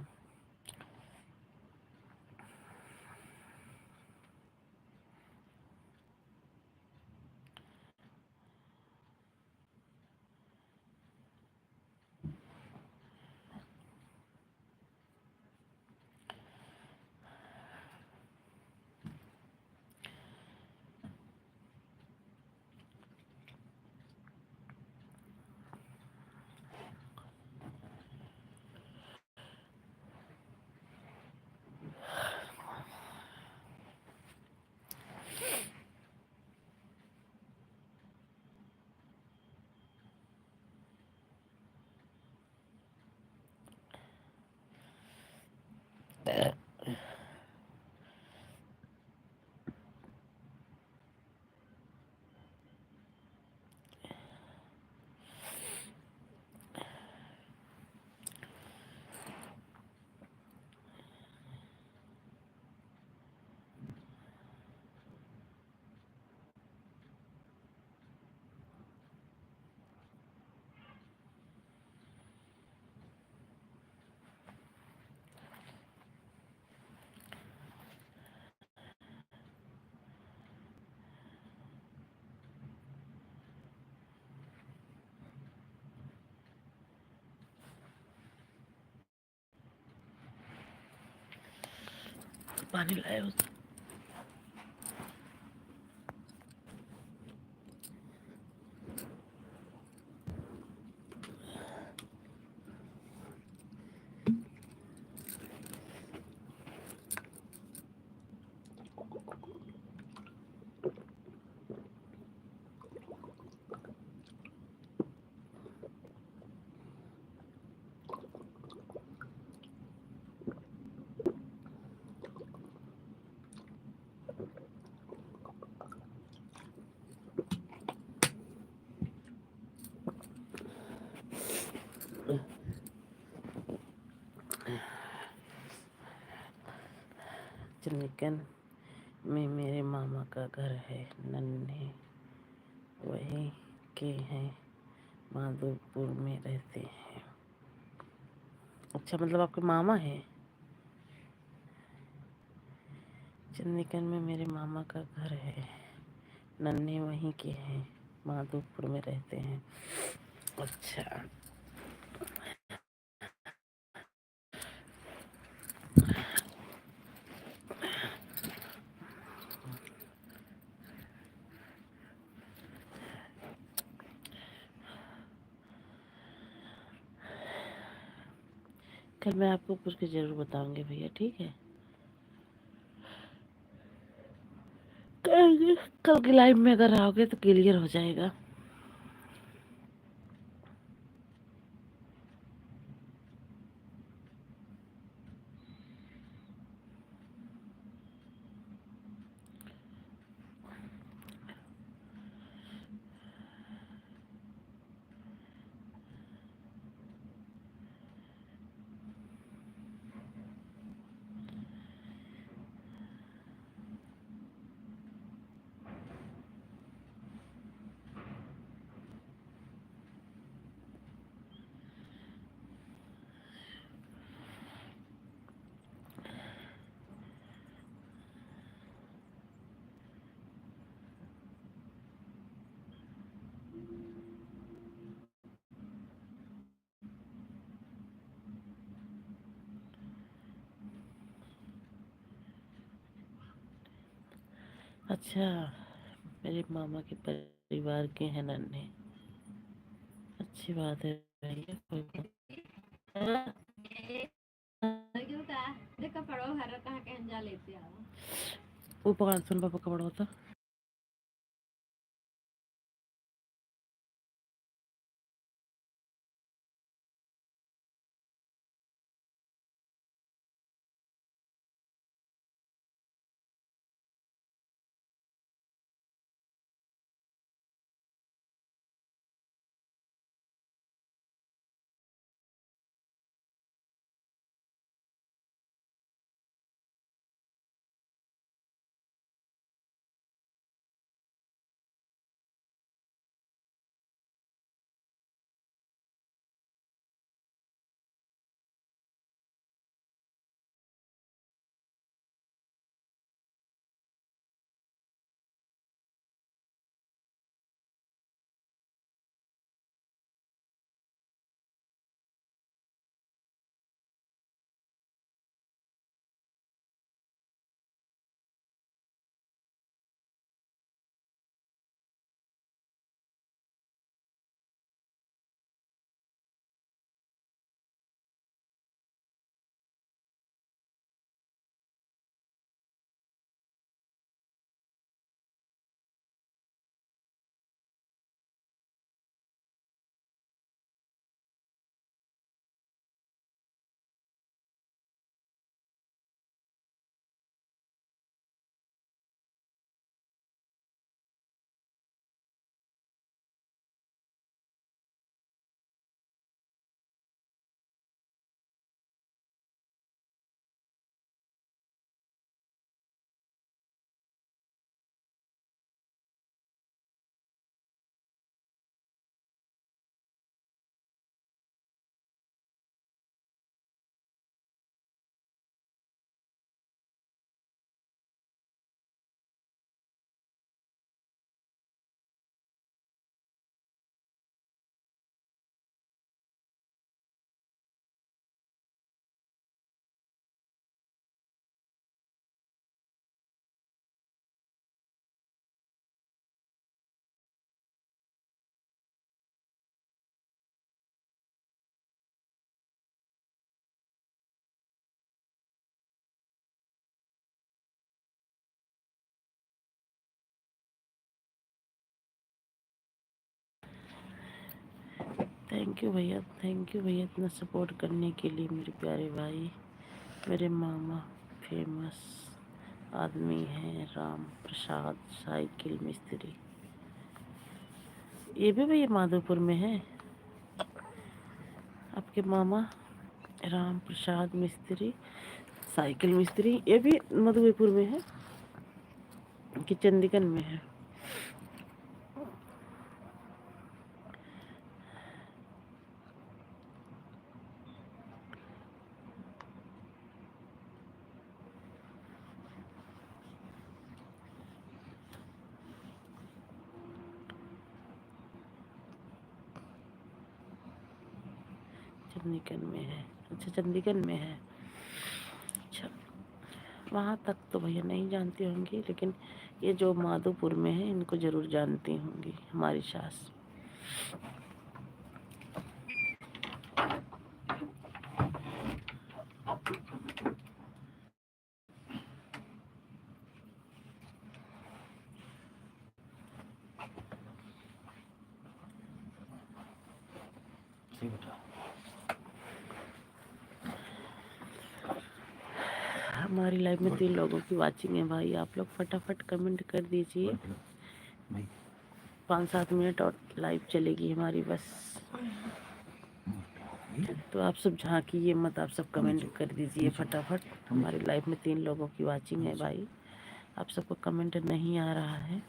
S1: पानी लाए उस चिकन में मेरे मामा का घर है। नन्हे वही के हैं, माधोपुर में रहते हैं। अच्छा, मतलब आपके मामा हैं? चंदीगढ़ में मेरे मामा का घर है। नन्हे वहीं के हैं, माधोपुर में रहते हैं। अच्छा, कल मैं आपको पूछ के जरूर बताऊंगी भैया, ठीक है? कल की लाइव में अगर आओगे तो क्लियर हो जाएगा। अच्छा, मेरे मामा के परिवार के हैं नन्हे। अच्छी बात है भैया, कोई बात नहीं। वो पकड़ सुन, पापा कपड़ा होता थैंक यू भैया इतना सपोर्ट करने के लिए मेरे प्यारे भाई। मेरे मामा फेमस आदमी हैं, राम प्रसाद साइकिल मिस्त्री। ये भी भैया माधोपुर में है आपके मामा? राम प्रसाद मिस्त्री साइकिल मिस्त्री, ये भी मधुपुर में है कि चंडीगढ़ में है? चंडीगढ़ में है। अच्छा चंडीगढ़ में है। अच्छा वहाँ तक तो भैया नहीं जानती होंगी, लेकिन ये जो माधोपुर में है इनको ज़रूर जानती होंगी, हमारी सास। हमारी लाइव में 3 लोगों की वाचिंग है भाई, आप लोग फटाफट कमेंट कर दीजिए। 5-7 मिनट और लाइव चलेगी हमारी बस, तो आप सब झांकिए मत, आप सब कमेंट कर दीजिए फटाफट। हमारी लाइव में 3 लोगों की वाचिंग है भाई, आप सबको कमेंट नहीं आ रहा है।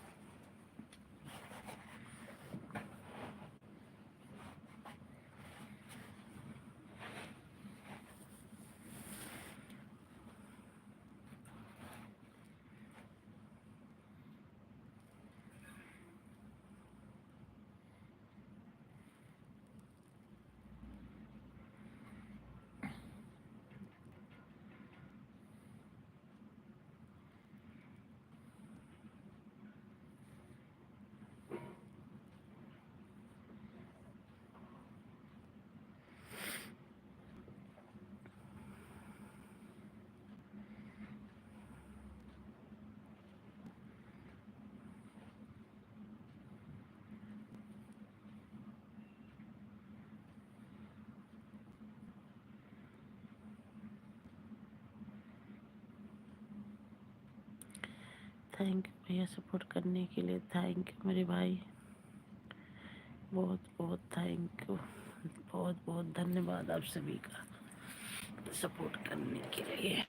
S1: थैंक यू भैया सपोर्ट करने के लिए, थैंक यू मेरे भाई, बहुत बहुत थैंक यू, बहुत बहुत धन्यवाद आप सभी का सपोर्ट करने के लिए।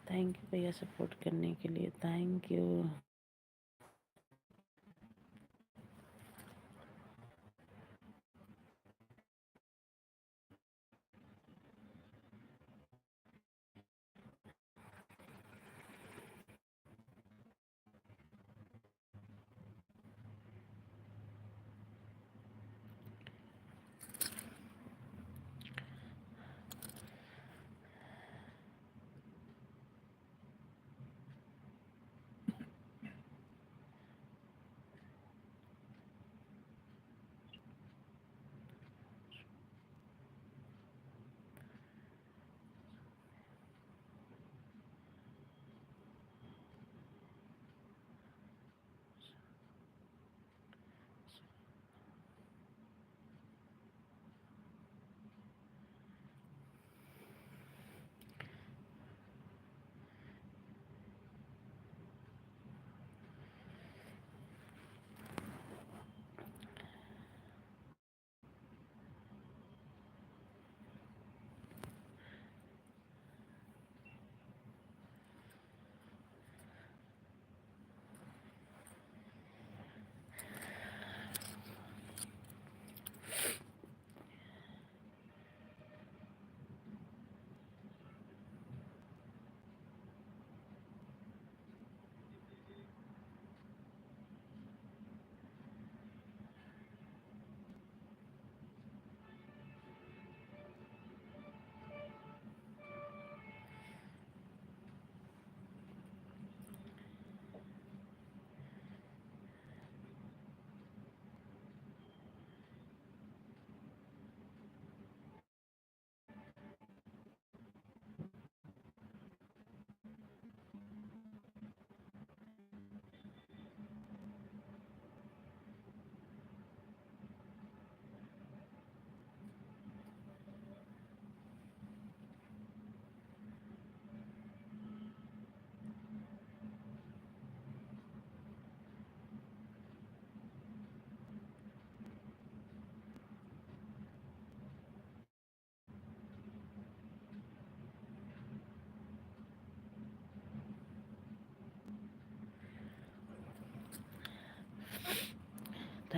S1: थैंक यू भैया सपोर्ट करने के लिए, थैंक यू।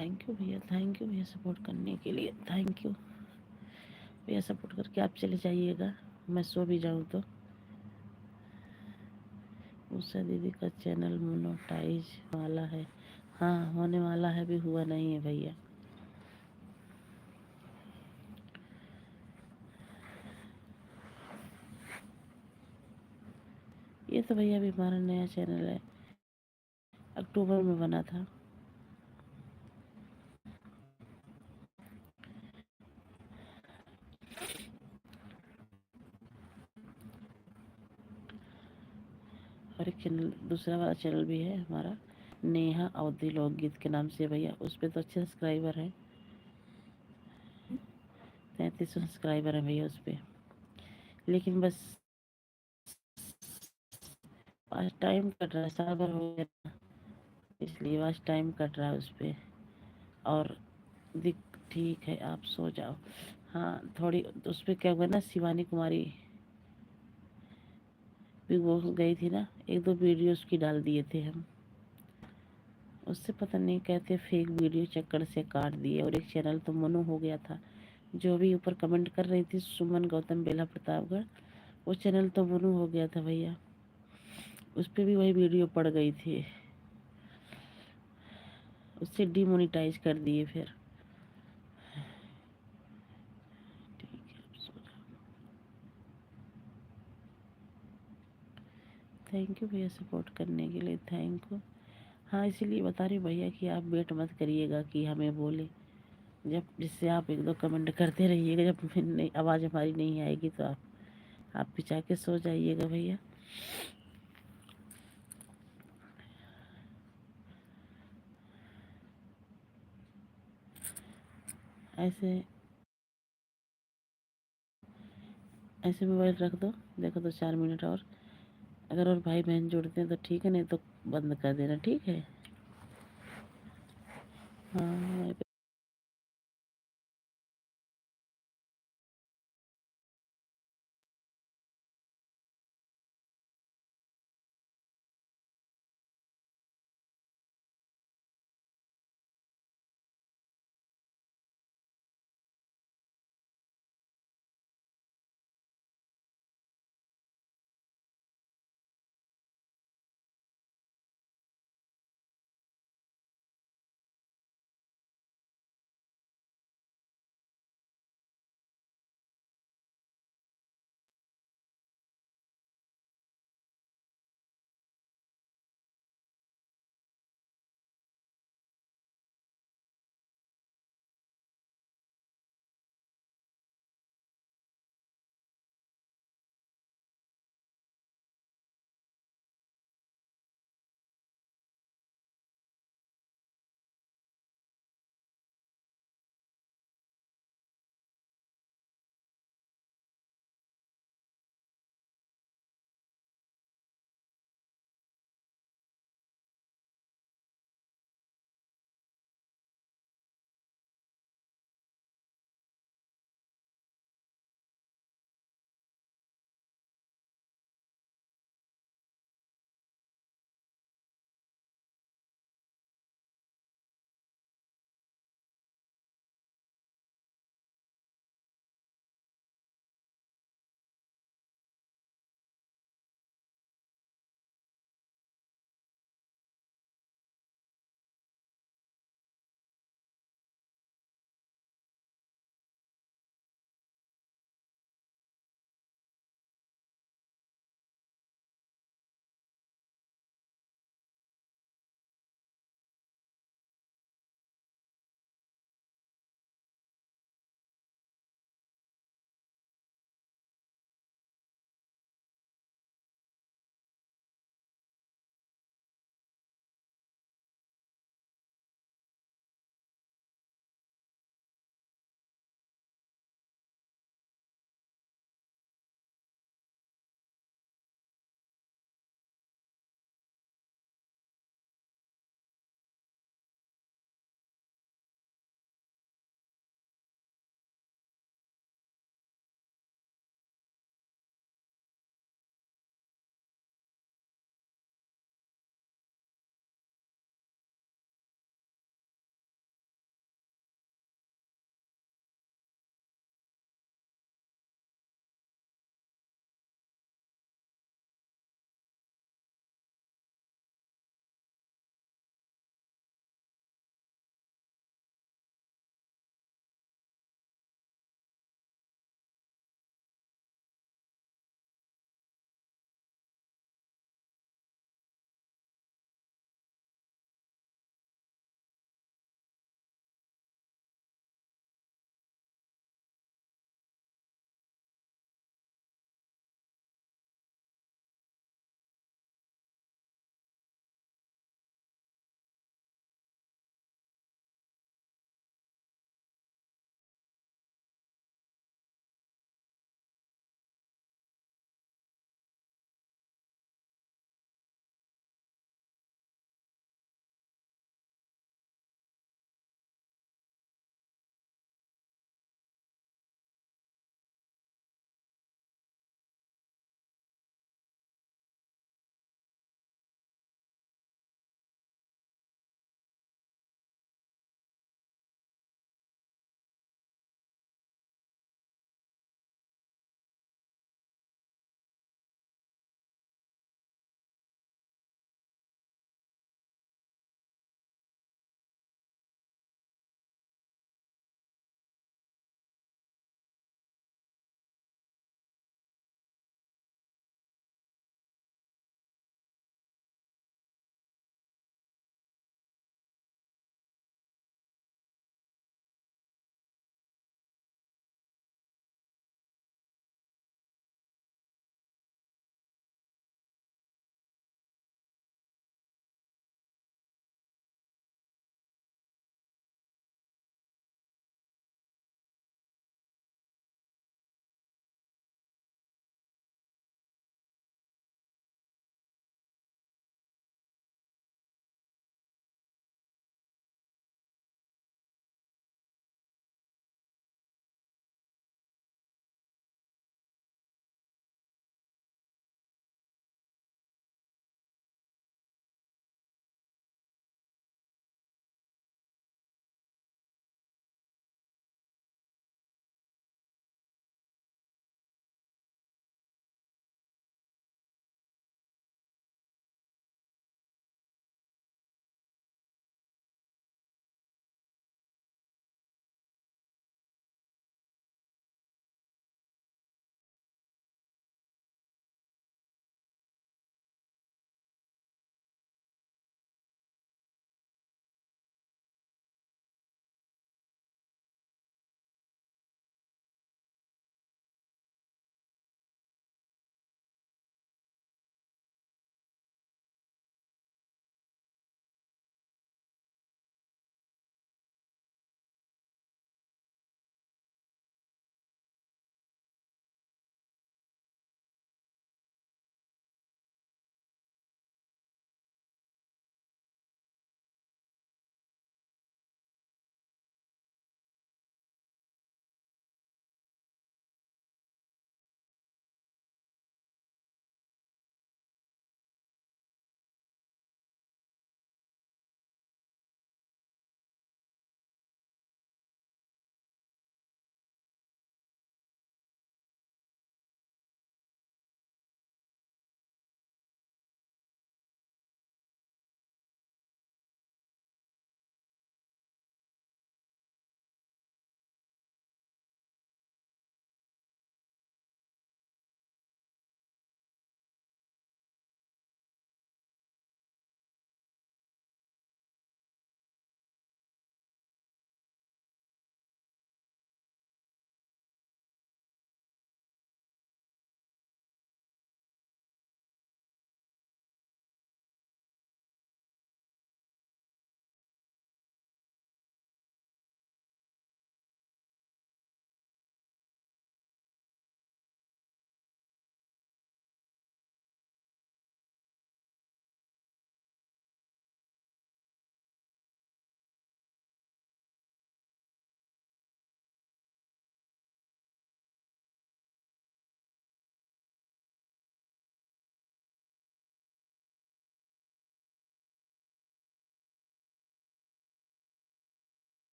S1: थैंक यू भैया सपोर्ट करने के लिए, थैंक यू भैया। सपोर्ट करके आप चले जाइएगा, मैं सो भी जाऊँ तो। उषा दीदी का चैनल मोनेटाइज वाला है? हाँ होने वाला है, भी हुआ नहीं है भैया। ये तो भैया अभी हमारा नया चैनल है, अक्टूबर में बना था। और एक चैनल, दूसरा वाला चैनल भी है हमारा, नेहा अवधि लोकगीत के नाम से भैया। उस पर तो अच्छे सब्सक्राइबर हैं, 33 सब्सक्राइबर हैं भैया उस पर। लेकिन बस आज टाइम कट रहा है, साल भर हो गया, इसलिए आज टाइम कट रहा है उस पर। और दिक ठीक है, आप सो जाओ। हाँ थोड़ी उस पर क्या हुआ ना, शिवानी कुमारी बिग बॉस गई थी ना, एक दो वीडियो उसकी डाल दिए थे हम, उससे पता नहीं कहते फेक वीडियो चक्कर से काट दिए। और एक चैनल तो मनु हो गया था, जो भी ऊपर कमेंट कर रही थी सुमन गौतम बेला प्रतापगढ़, वो चैनल तो मनु हो गया था भैया, उस पर भी वही वीडियो पड़ गई थी, उससे डिमोनिटाइज कर दिए फिर। ठीक है, थैंक यू भैया सपोर्ट करने के लिए, थैंक यू। हाँ इसीलिए बता रही हूँ भैया कि आप वेट मत करिएगा कि हमें बोले, जब जिससे आप एक दो कमेंट करते रहिएगा, जब फिर नहीं आवाज़ हमारी नहीं आएगी तो आप भी जाके सो जाइएगा भैया। ऐसे ऐसे मोबाइल रख दो, देखो तो 4 मिनट और, अगर और भाई बहन जुड़ते हैं तो ठीक है, नहीं तो बंद कर देना, ठीक है। हाँ